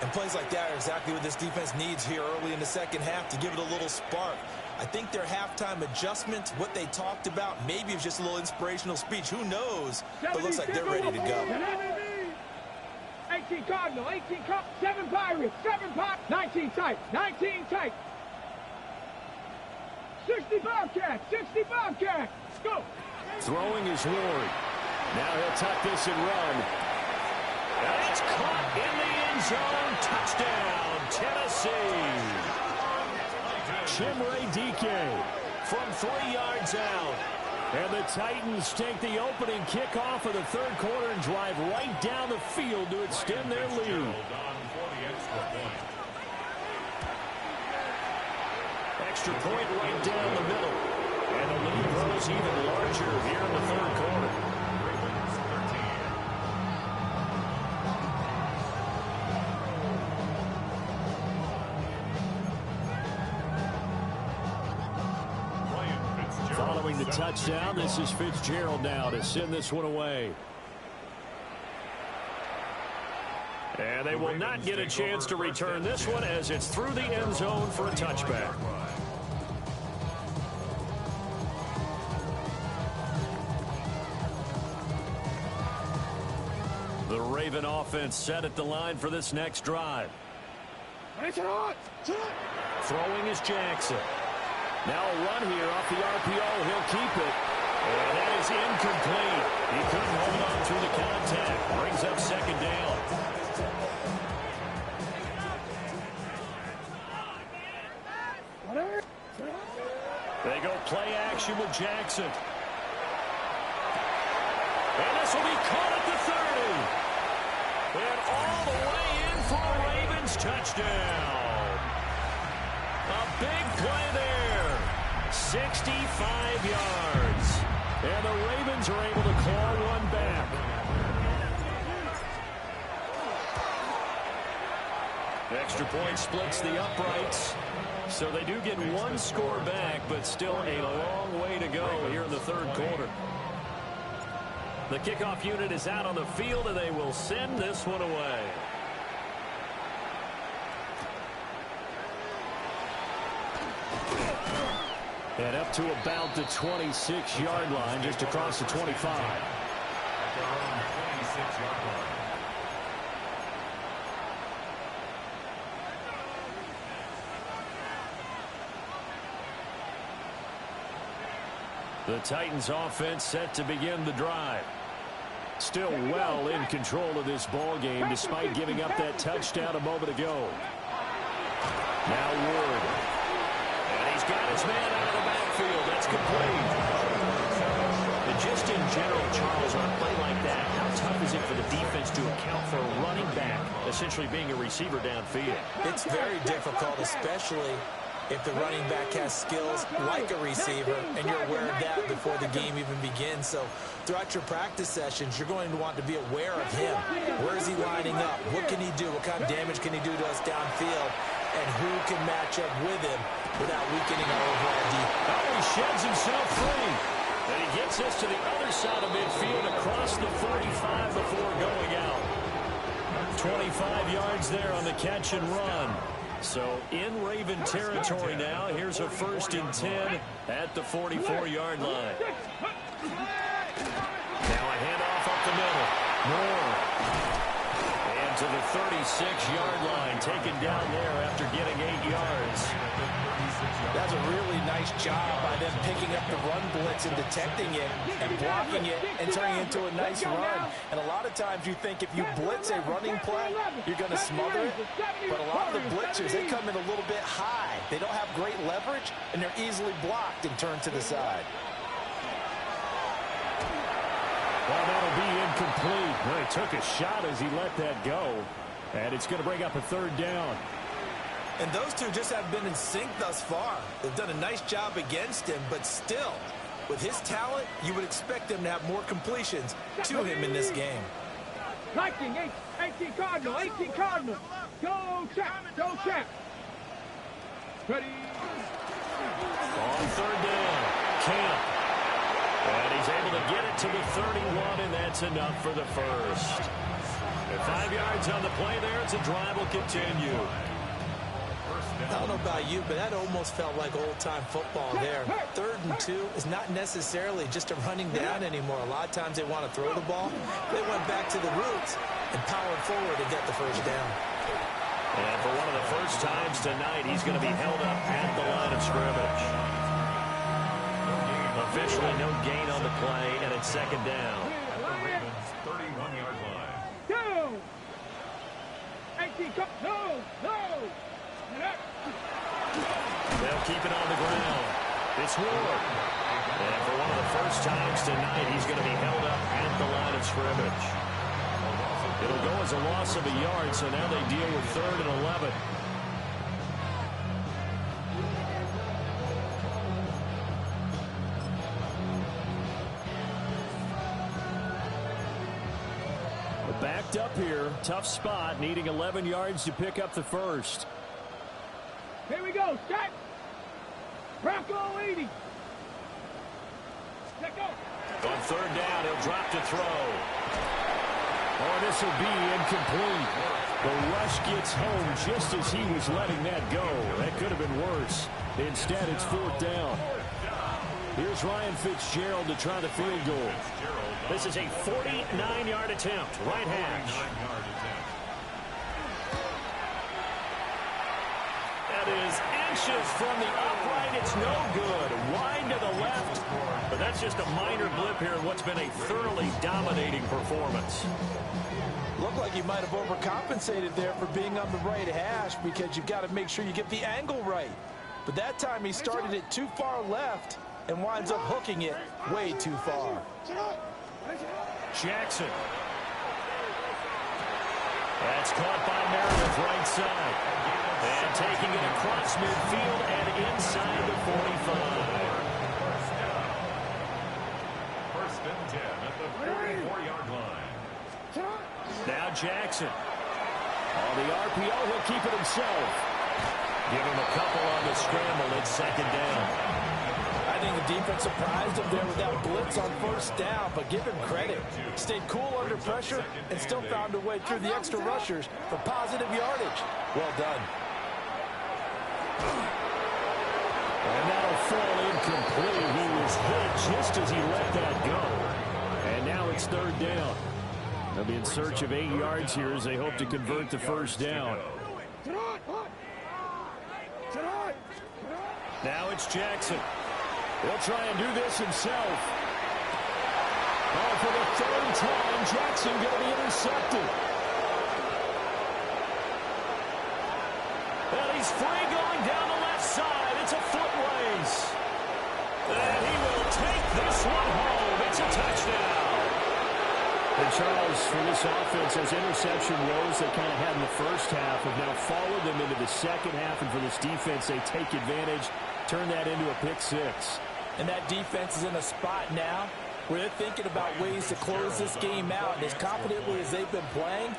And plays like that are exactly what this defense needs here early in the second half to give it a little spark. I think their halftime adjustment, what they talked about, maybe it was just a little inspirational speech. Who knows? But it looks like they're ready to go. 18 Cardinal, 18 Cup, 7 Pirates, 7 Pop, 19 tight, 19 tight. 60 Bobcats, 60 Bobcats. Go. Throwing is Ward. Now he'll tuck this and run. And it's caught in the end zone. Touchdown, Tennessee. Chimere Dike from 3 yards out. And the Titans take the opening kickoff of the third quarter and drive right down the field to extend their lead. Extra point right down the middle. And the lead grows even larger here in the third quarter. Following the touchdown, this is Fitzgerald now to send this one away. And they will not get a chance to return this one as it's through the end zone for a touchback. The Raven offense set at the line for this next drive. Throwing is Jackson. Now a run here off the RPO. He'll keep it. And that is incomplete. He couldn't hold on through the contact. Brings up second down. They go play action with Jackson. And this will be caught at the 30. And all the way in for a Ravens touchdown. A big play there. 65 yards. And the Ravens are able to claw one back. Extra point splits the uprights. So they do get one score back, but still a long way to go here in the third quarter. The kickoff unit is out on the field, and they will send this one away. And up to about the 26-yard line, just across the 25. At their own 26-yard line. The Titans offense set to begin the drive. Still well in control of this ball game despite giving up that touchdown a moment ago. Now Ward. And he's got his man out of the backfield. That's complete. And just in general, Charles, on a play like that, how tough is it for the defense to account for a running back essentially being a receiver downfield? It's very difficult, especially if the running back has skills like a receiver, and you're aware of that before the game even begins. So throughout your practice sessions, you're going to want to be aware of him. Where is he lining up? What can he do? What kind of damage can he do to us downfield? And who can match up with him without weakening our overall defense? Oh, he sheds himself free. And he gets us to the other side of midfield across the 45 before going out. 25 yards there on the catch and run. So in Raven territory now. Here's a 1st and 10 at the 44-yard line. Now a handoff up the middle. Moore. And to the 36-yard line. Taken down there after getting 8 yards. That's a really nice job by them picking up the run blitz and detecting it and blocking it and turning it into a nice run. And a lot of times you think if you blitz a running play, you're going to smother it. But a lot of the blitzers, they come in a little bit high. They don't have great leverage, and they're easily blocked and turned to the side. Well, that'll be incomplete. Well, he took a shot as he let that go. And it's going to bring up a 3rd down. And those two just have been in sync thus far. They've done a nice job against him, but still, with his talent, you would expect him to have more completions to him in this game. Liking 18 Cardinal, 18 Cardinal. Go check, go check. Ready. On third down, Camp. And he's able to get it to the 31, and that's enough for the first. And 5 yards on the play there as the drive will continue. I don't know about you, but that almost felt like old-time football there. 3rd and 2 is not necessarily just a running down anymore. A lot of times they want to throw the ball. They went back to the roots and powered forward to get the first down. And for one of the first times tonight, he's going to be held up at the line of scrimmage. Officially no gain on the play, and it's 2nd down. At the Ravens' 31-yard line. Go! 18 Cardinal, no! They'll keep it on the ground. It's Ward. And for one of the first times tonight, he's going to be held up at the line of scrimmage. It'll go as a loss of a yard, so now they deal with 3rd and 11. Backed up here. Tough spot. Needing 11 yards to pick up the first. Here we go. Set. Bronco 80. Let go. On 3rd down, he'll drop to throw. Oh, this will be incomplete. The rush gets home just as he was letting that go. That could have been worse. Instead, it's 4th down. Here's Ryan Fitzgerald to try the field goal. This is a 49-yard attempt. Right hash. That is inches from the upright. It's no good. Wide to the left. But that's just a minor blip here in what's been a thoroughly dominating performance. Looked like he might have overcompensated there for being on the right hash because you've got to make sure you get the angle right. But that time he started it too far left and winds up hooking it way too far. Jackson. That's caught by Meredith right side. And taking it across midfield and inside the 45. First and 10 at the 44-yard line. Now Jackson. On the RPO, he'll keep it himself. Give him a couple on the scramble. It's 2nd down. I think the defense surprised him there with that blitz on 1st down, but give him credit. Stayed cool under pressure and still found a way through the extra rushers for positive yardage. Well done. And that'll fall incomplete. He was hit just as he let that go. And now it's 3rd down. They'll be in search of 8 yards here as they hope to convert the first down. Now it's Jackson. He'll try and do this himself. Oh, for the 3rd time, Jackson going to be intercepted. And he's free going down the left side. It's a foot race. And he will take this one home. It's a touchdown. And Charles, for this offense, those interception woes they kind of had in the first half have now followed them into the second half. And for this defense, they take advantage, turn that into a pick 6. And that defense is in a spot now where they're thinking about ways to close this game out. And as confidently as they've been playing,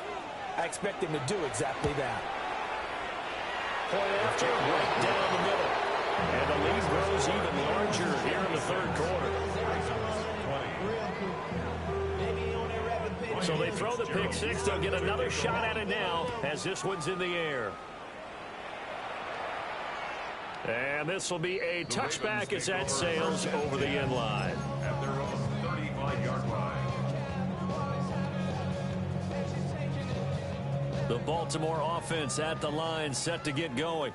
I expect them to do exactly that. Point after, right down the middle. And the lead grows even larger here in the 3rd quarter. So they throw the pick 6. They'll get another shot at it now as this one's in the air. And this will be a touchback as that sails over the end line. At their own 35-yard line. The Baltimore offense at the line set to get going.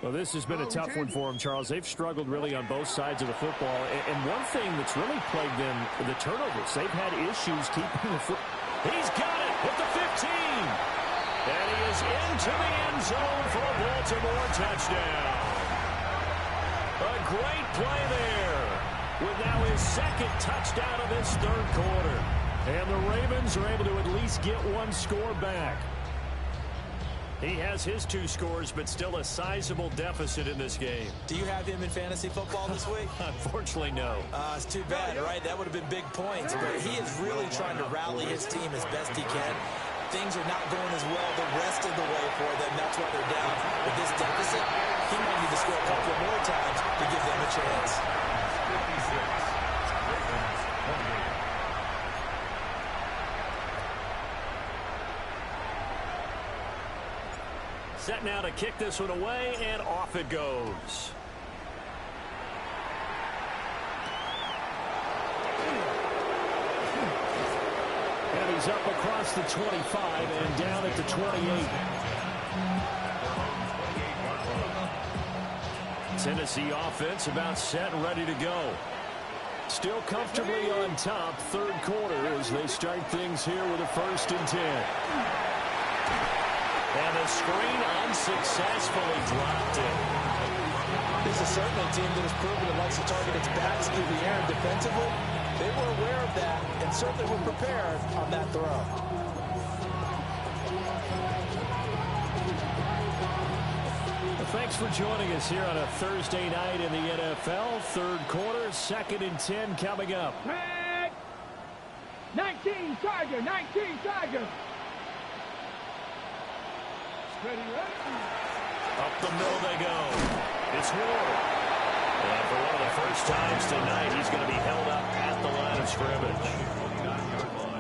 Well, this has been a tough one for them, Charles. They've struggled really on both sides of the football. And one thing that's really plagued them, the turnovers. They've had issues keeping the foot. He's got it at the 15. And he is into the end zone for a Baltimore touchdown. A great play there with now his 2nd touchdown of this 3rd quarter. And the Ravens are able to at least get one score back. He has his 2 scores, but still a sizable deficit in this game. Do you have him in fantasy football this week? Unfortunately, no. It's too bad, right? That would have been big points. But he is really trying to rally his team as best he can. Things are not going as well the rest of the way for them. That's why they're down. With this deficit, he might need to score a couple more times to give them a chance. 56. Set now to kick this one away, and off it goes. And he's up across the 25 and down at the 28. Tennessee offense about set and ready to go. Still comfortably on top, third quarter as they start things here with a 1st and 10. And the screen unsuccessfully dropped it. This is certainly a team that has proven it likes to target its backs through the air defensively. They were aware of that and certainly were prepared on that throw. Well, thanks for joining us here on a Thursday night in the NFL. Third quarter, 2nd and 10 coming up. 19 Tiger, 19 Tiger. Ready, ready. Up the middle they go. It's Ward. And for one of the first times tonight, he's going to be held up at the line of scrimmage.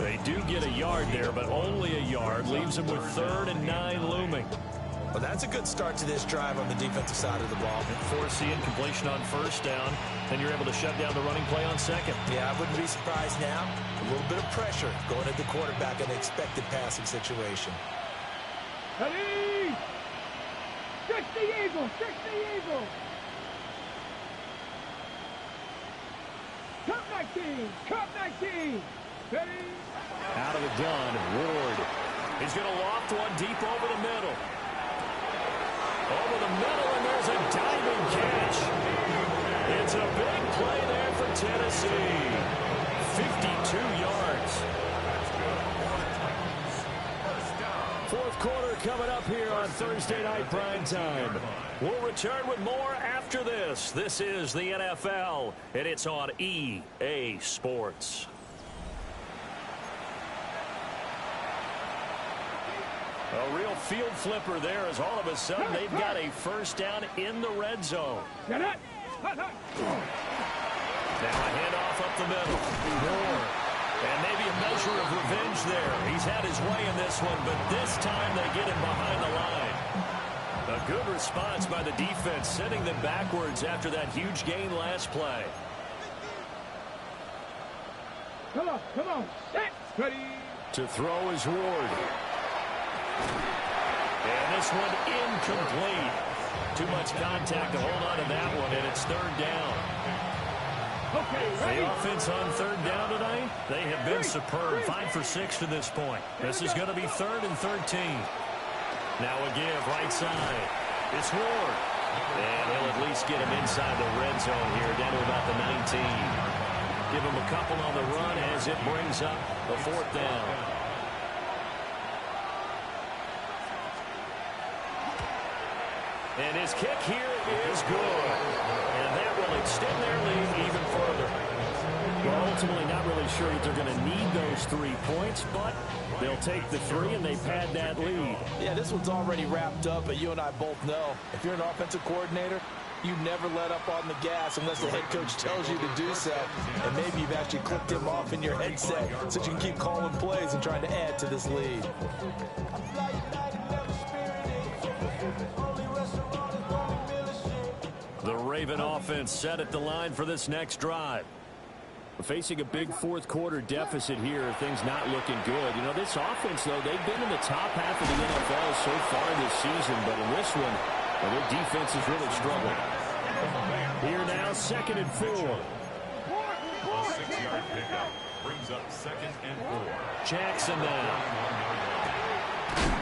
They do get a yard there, but only a yard. Leaves them with 3rd and 9 looming. Well, that's a good start to this drive on the defensive side of the ball. Force the incompletion on 1st down, and you're able to shut down the running play on 2nd. Yeah, I wouldn't be surprised now. A little bit of pressure going at the quarterback in an expected passing situation. Ready! 60 Eagles! 60 Eagles! Cup 19! Cup 19! Ready! Out of the gun, Ward. He's going to loft one deep over the middle. Over the middle, and there's a diving catch. It's a big play there for Tennessee. 52 yards. 4th quarter coming up here on Thursday Night Prime Time. We'll return with more after this. This is the NFL, and it's on EA Sports. A real field flipper there as all of a sudden they've got a 1st down in the red zone. Now a handoff up the middle. Ward. And maybe a measure of revenge there. He's had his way in this one, but this time they get him behind the line. A good response by the defense, sending them backwards after that huge gain last play. Come on, set, ready. To throw is Ward. And this one incomplete. Too much contact to hold on to that one, and it's 3rd down. Okay, ready. The offense on 3rd down tonight, they have been superb. 5 for 6 to this point. This is going to be 3rd and 13. Now a give, right side. It's Ward. And he'll at least get him inside the red zone here, down to about the 19. Give him a couple on the run as it brings up the 4th down. And his kick here is good. And that will extend their lead even further. Well, ultimately not really sure that they're going to need those 3 points, but they'll take the 3 and they pad that lead. Yeah, this one's already wrapped up, but you and I both know if you're an offensive coordinator, you never let up on the gas unless the head coach tells you to do so. And maybe you've actually clicked him off in your headset so you can keep calling plays and trying to add to this lead. The Raven offense set at the line for this next drive. Facing a big 4th quarter deficit here, things not looking good. You know, this offense, though, they've been in the top half of the NFL so far this season, but in this one, well, their defense is really struggling. Here now, 2nd and 4. A 6-yard pickup brings up 2nd and 4. Jackson now.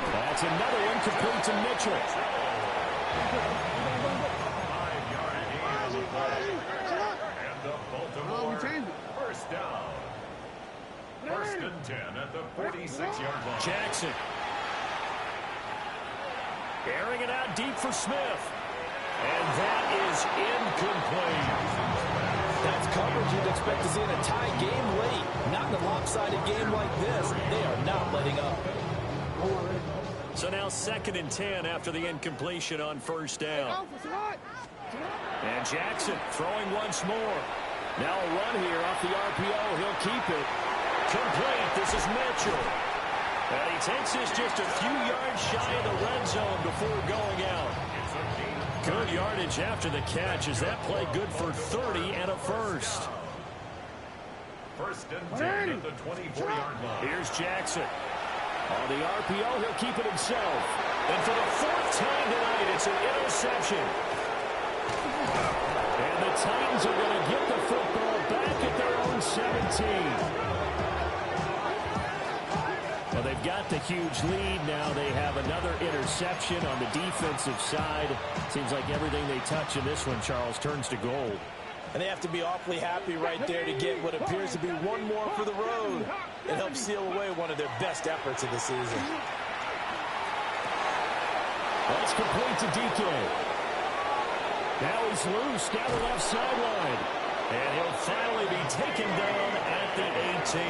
That's another one complete to Mitchell. 5-yard gain on the play. And the Baltimore 1st down. 1st and 10 at the 46-yard line. Jackson. Airing it out deep for Smith. And that is incomplete. That's coverage you'd expect to see in a tie game late. Not in a lopsided game like this. They are not letting up. So now 2nd and 10 after the incompletion on first down. And Jackson throwing once more. Now a run here off the RPO. He'll keep it. Complete. This is Mitchell. And he takes this just a few yards shy of the red zone before going out. Good yardage after the catch. Is that play good for 30 and a first? 1st and 10 at the 24-yard line. Here's Jackson. On the RPO, he'll keep it himself. And for the 4th time tonight, it's an interception. And the Titans are going to get the football back at their own 17. Well, they've got the huge lead. Now they have another interception on the defensive side. Seems like everything they touch in this one, Charles, turns to gold. And they have to be awfully happy right there to get what appears to be one more for the road. It helps seal away one of their best efforts of the season. That's complete to DK. Now he's loose down the left sideline. And he'll finally be taken down at the 18.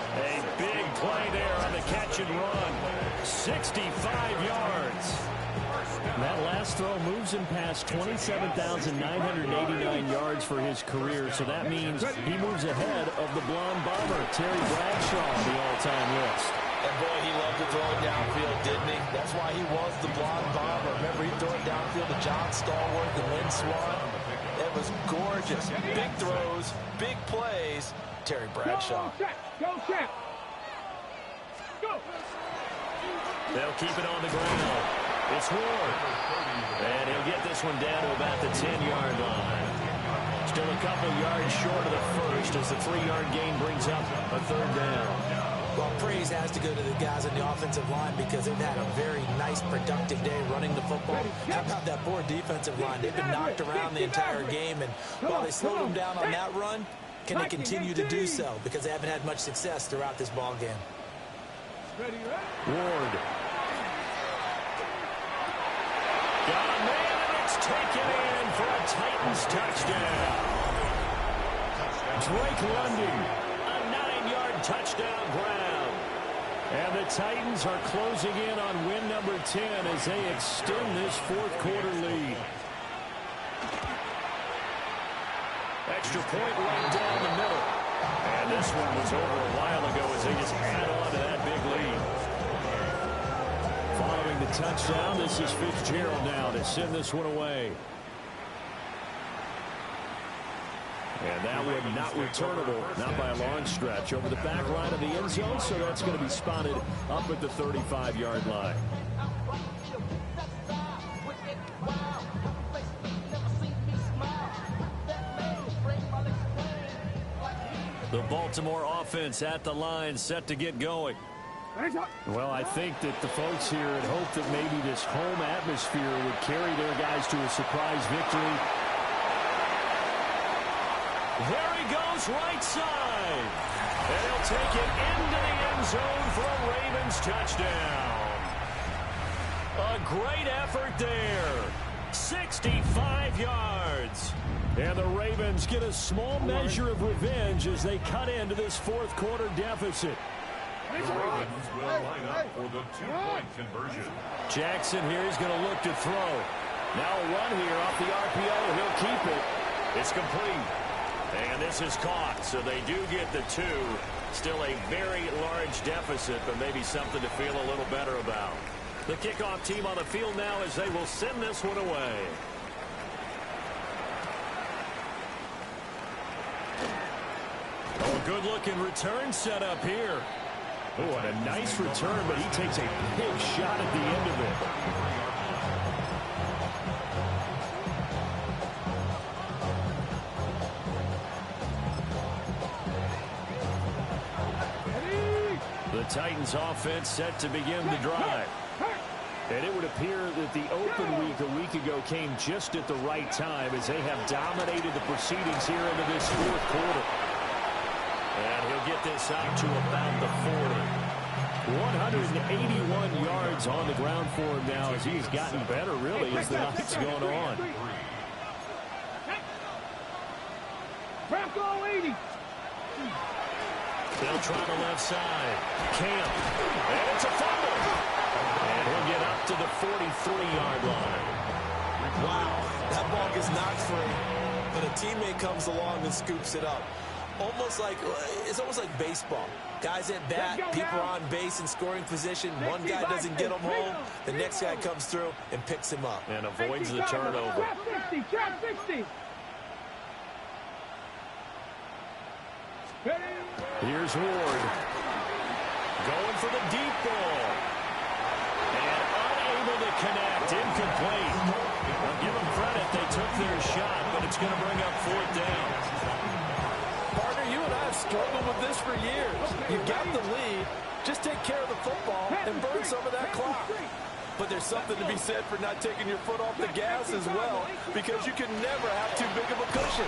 A big play there on the catch and run. 65 yards. That last throw moves him past 27,989 yards for his career, so that means he moves ahead of the blonde bomber, Terry Bradshaw, on the all-time list. And boy, he loved to throw it downfield, didn't he? That's why he was the blonde bomber. Remember, he threw it downfield to John Stallworth and Lynn Swann. It was gorgeous. Big throws, big plays. Terry Bradshaw. Go, Shaq. Go. They'll keep it on the ground. It's Ward. And he'll get this one down to about the 10-yard line. Still a couple yards short of the first as the 3-yard gain brings up a 3rd down. Well, praise has to go to the guys on the offensive line because they've had a very nice, productive day running the football. How about that poor defensive line? They've been knocked around the entire game, and while they slowed them down on that run, can they continue to do so? Because they haven't had much success throughout this ball game. Ward. Got a man, and it's taken in for a Titans touchdown. Drake London, a 9-yard touchdown grab. And the Titans are closing in on win number 10 as they extend this 4th quarter lead. Extra point right down the middle. And this one was over a while ago as they just add on to that big lead. Following the touchdown, this is Fitzgerald now to send this one away. And that one not returnable, not by a long stretch, over the back line of the end zone, so that's going to be spotted up at the 35-yard line. The Baltimore offense at the line, set to get going. Well, I think that the folks here had hoped that maybe this home atmosphere would carry their guys to a surprise victory. There he goes, right side. And he'll take it into the end zone for a Ravens touchdown. A great effort there. 65 yards. And the Ravens get a small measure of revenge as they cut into this 4th quarter deficit. The Ravens will line up for the 2-point conversion. Jackson here is going to look to throw. Now a run here off the RPO. He'll keep it. It's complete. And this is caught, so they do get the 2. Still a very large deficit, but maybe something to feel a little better about. The kickoff team on the field now as they will send this one away. Oh, good-looking return set up here. Oh, and a nice return, but he takes a big shot at the end of it. The Titans offense set to begin the drive. And it would appear that the open week a week ago came just at the right time as they have dominated the proceedings here into this 4th quarter. And he'll get this out to about the 40. 181 yards offense on the ground for him now as he's gotten better, really, as the night's going on. Bronco 80. They'll try the left side. Camp. And it's a fumble. And he'll get up to the 43-yard line. Wow, that ball gets knocked free, but a teammate comes along and scoops it up. It's almost like baseball. Guys at bat, people are on base in scoring position. One guy doesn't get him home. The next guy comes through and picks him up. And avoids the turnover. Trap 60. Here's Ward. Going for the deep ball. And unable to connect. Incomplete. Well, give them credit. They took their shot, but it's going to bring up 4th down. Partner, you and I have struggled with this for years. You've got the lead. Just take care of the football and burn some of that clock. But there's something to be said for not taking your foot off the gas as well, because you can never have too big of a cushion.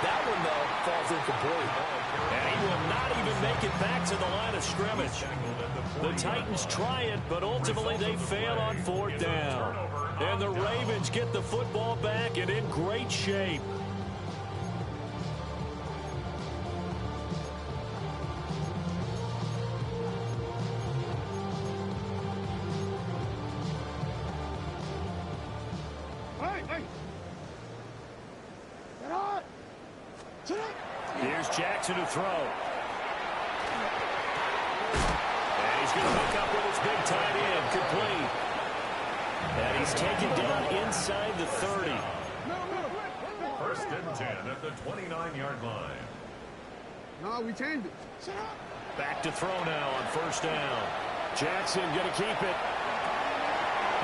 That one, though, falls incomplete. And he will not even make it back to the line of scrimmage. The Titans try it, but ultimately they fail on 4th down. And the Ravens get the football back and in great shape. Here's Jackson to throw. And he's going to hook up with his big tight end. Complete. And he's taken down inside the 30. 1st and 10 at the 29-yard line. No, we changed it. Back to throw now on 1st down. Jackson going to keep it.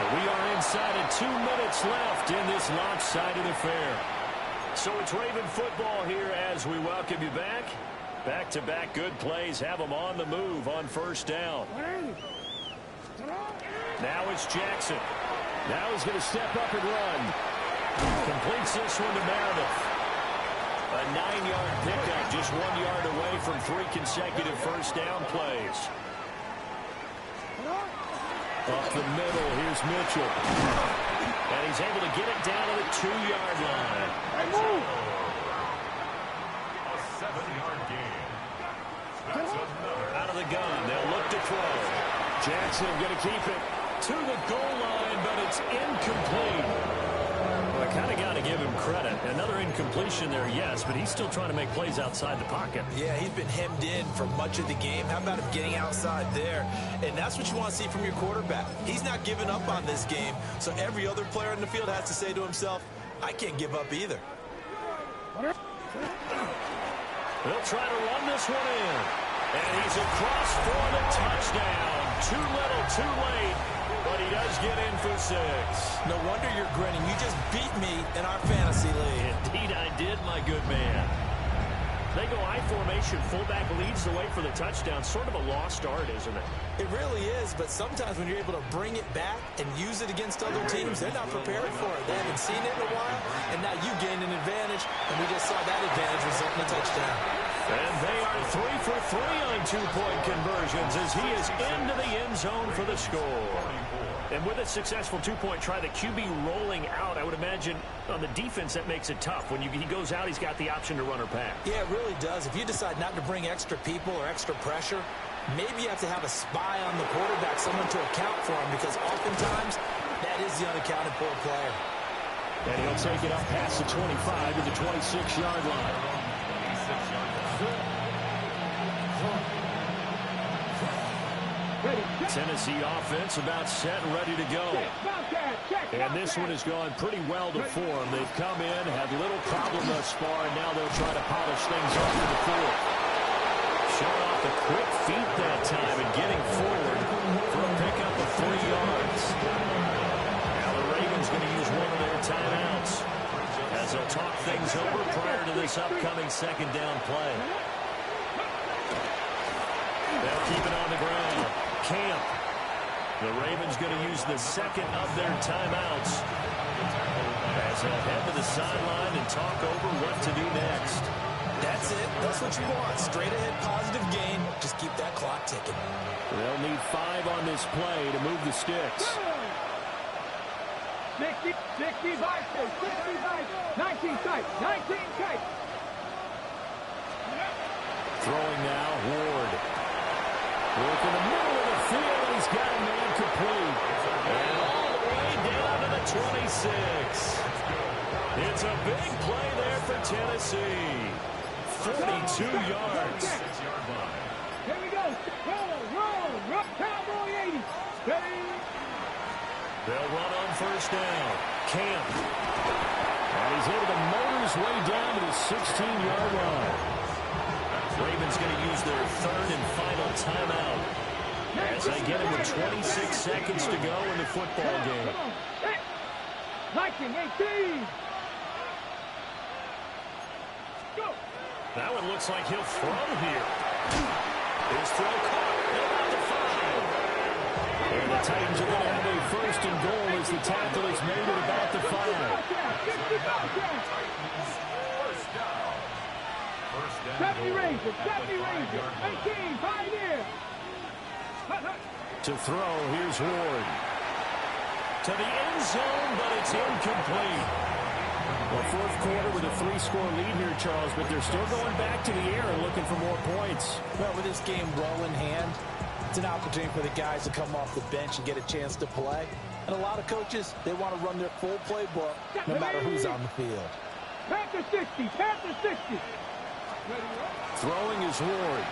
And we are inside of 2 minutes left in this lopsided affair. So it's Raven football here as we welcome you back. Back-to-back good plays have them on the move on 1st down. Now it's Jackson. Now he's going to step up and run. Completes this one to Meredith. A 9-yard pickup, just 1 yard away from 3 consecutive 1st down plays. Up the middle, here's Mitchell. And he's able to get it down to the 2-yard line. A 7-yard gain. That's another. Out of the gun, they'll look to throw. Jackson going to keep it. To the goal line, but it's incomplete. Well, I kind of got to give him credit. Another incompletion there, yes, but he's still trying to make plays outside the pocket. Yeah, he's been hemmed in for much of the game. How about him getting outside there? And that's what you want to see from your quarterback. He's not giving up on this game, so every other player in the field has to say to himself, I can't give up either. They'll try to run this one in. And he's across for the touchdown. Too little, too late. But he does get in for 6. No wonder you're grinning. You just beat me in our fantasy league. Indeed I did, my good man. They go I formation. Fullback leads the way for the touchdown. Sort of a lost art, isn't it? It really is, but sometimes when you're able to bring it back and use it against other teams, they're not prepared for it. They haven't seen it in a while, and now you gained an advantage, and we just saw that advantage result in a touchdown. And they are 3 for 3 on 2-point conversions as he is into the end zone for the score. And with a successful 2-point try, the QB rolling out, I would imagine on the defense that makes it tough. When he goes out, he's got the option to run or pass. Yeah, it really does. If you decide not to bring extra people or extra pressure, maybe you have to have a spy on the quarterback, someone to account for him, because oftentimes that is the unaccounted for player. And he'll take it up past the 25 to the 26-yard line. Tennessee offense about set and ready to go. And this one has gone pretty well to form. They've come in, had little problem thus far, and now they'll try to polish things off to the 4th. Showing off the quick feet that time and getting forward for a pickup of 3 yards. Now the Ravens going to use one of their timeouts as they'll talk things over prior to this upcoming 2nd down play. They'll keep it on the ground. Camp. The Ravens going to use the 2nd of their timeouts as they'll head to the sideline and talk over what to do next. That's it. That's what you want. Straight ahead, positive gain. Just keep that clock ticking. They'll need 5 on this play to move the sticks. 60, 65, 65, 19 tight, 19 tight. Throwing now, Ward. Work in the middle of the field, and he's got a man complete. And all the way down to the 26. It's a big play there for Tennessee. 42 yards. 6-yard line. Here we go. Roll, cowboy 80. Ready? They'll run on first down. Camp. And he's able to motor his way down to the 16-yard line. Ravens going to use their third and final timeout as they get him with 26 seconds to go in the football game. 19, 18. Go. That one looks like he'll throw here. His throw caught. About the 5. And the Titans are going to have a first and goal as the tackle is made at about the 5. First down. 70 Rangers, 18, Pioneer. To throw, here's Ward. To the end zone, but it's incomplete. Well, fourth quarter with a 3-score lead here, Charles, but they're still going back to the air and looking for more points. Well, with this game well in hand, it's an opportunity for the guys to come off the bench and get a chance to play. And a lot of coaches, they want to run their full playbook no matter who's on the field. Panther 60, Panther 60. Throwing is Ward.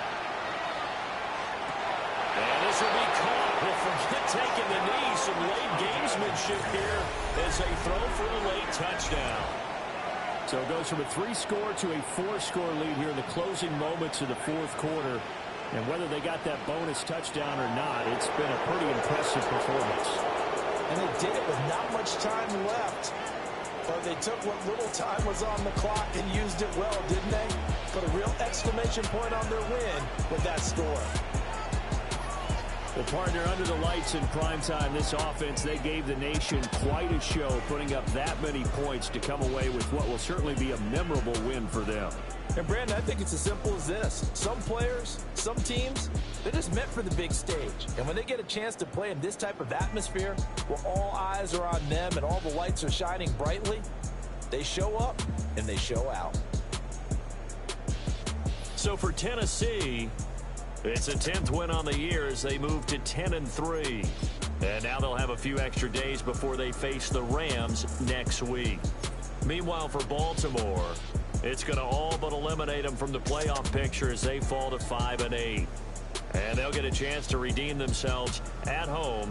And this will be caught. We'll forget taking the knee. Some late gamesmanship here as they throw for a late touchdown. So it goes from a 3-score to a 4-score lead here in the closing moments of the fourth quarter. And whether they got that bonus touchdown or not, it's been a pretty impressive performance. And they did it with not much time left. But they took what little time was on the clock and used it well, didn't they? Put a real exclamation point on their win with that score. The partner under the lights in primetime, this offense, they gave the nation quite a show, putting up that many points to come away with what will certainly be a memorable win for them. And Brandon, I think it's as simple as this. Some players, some teams, they're just meant for the big stage. And when they get a chance to play in this type of atmosphere, where all eyes are on them and all the lights are shining brightly, they show up and they show out. So for Tennessee, it's a 10th win on the year as they move to 10-3. And now they'll have a few extra days before they face the Rams next week. Meanwhile, for Baltimore, it's going to all but eliminate them from the playoff picture as they fall to 5-8. And they'll get a chance to redeem themselves at home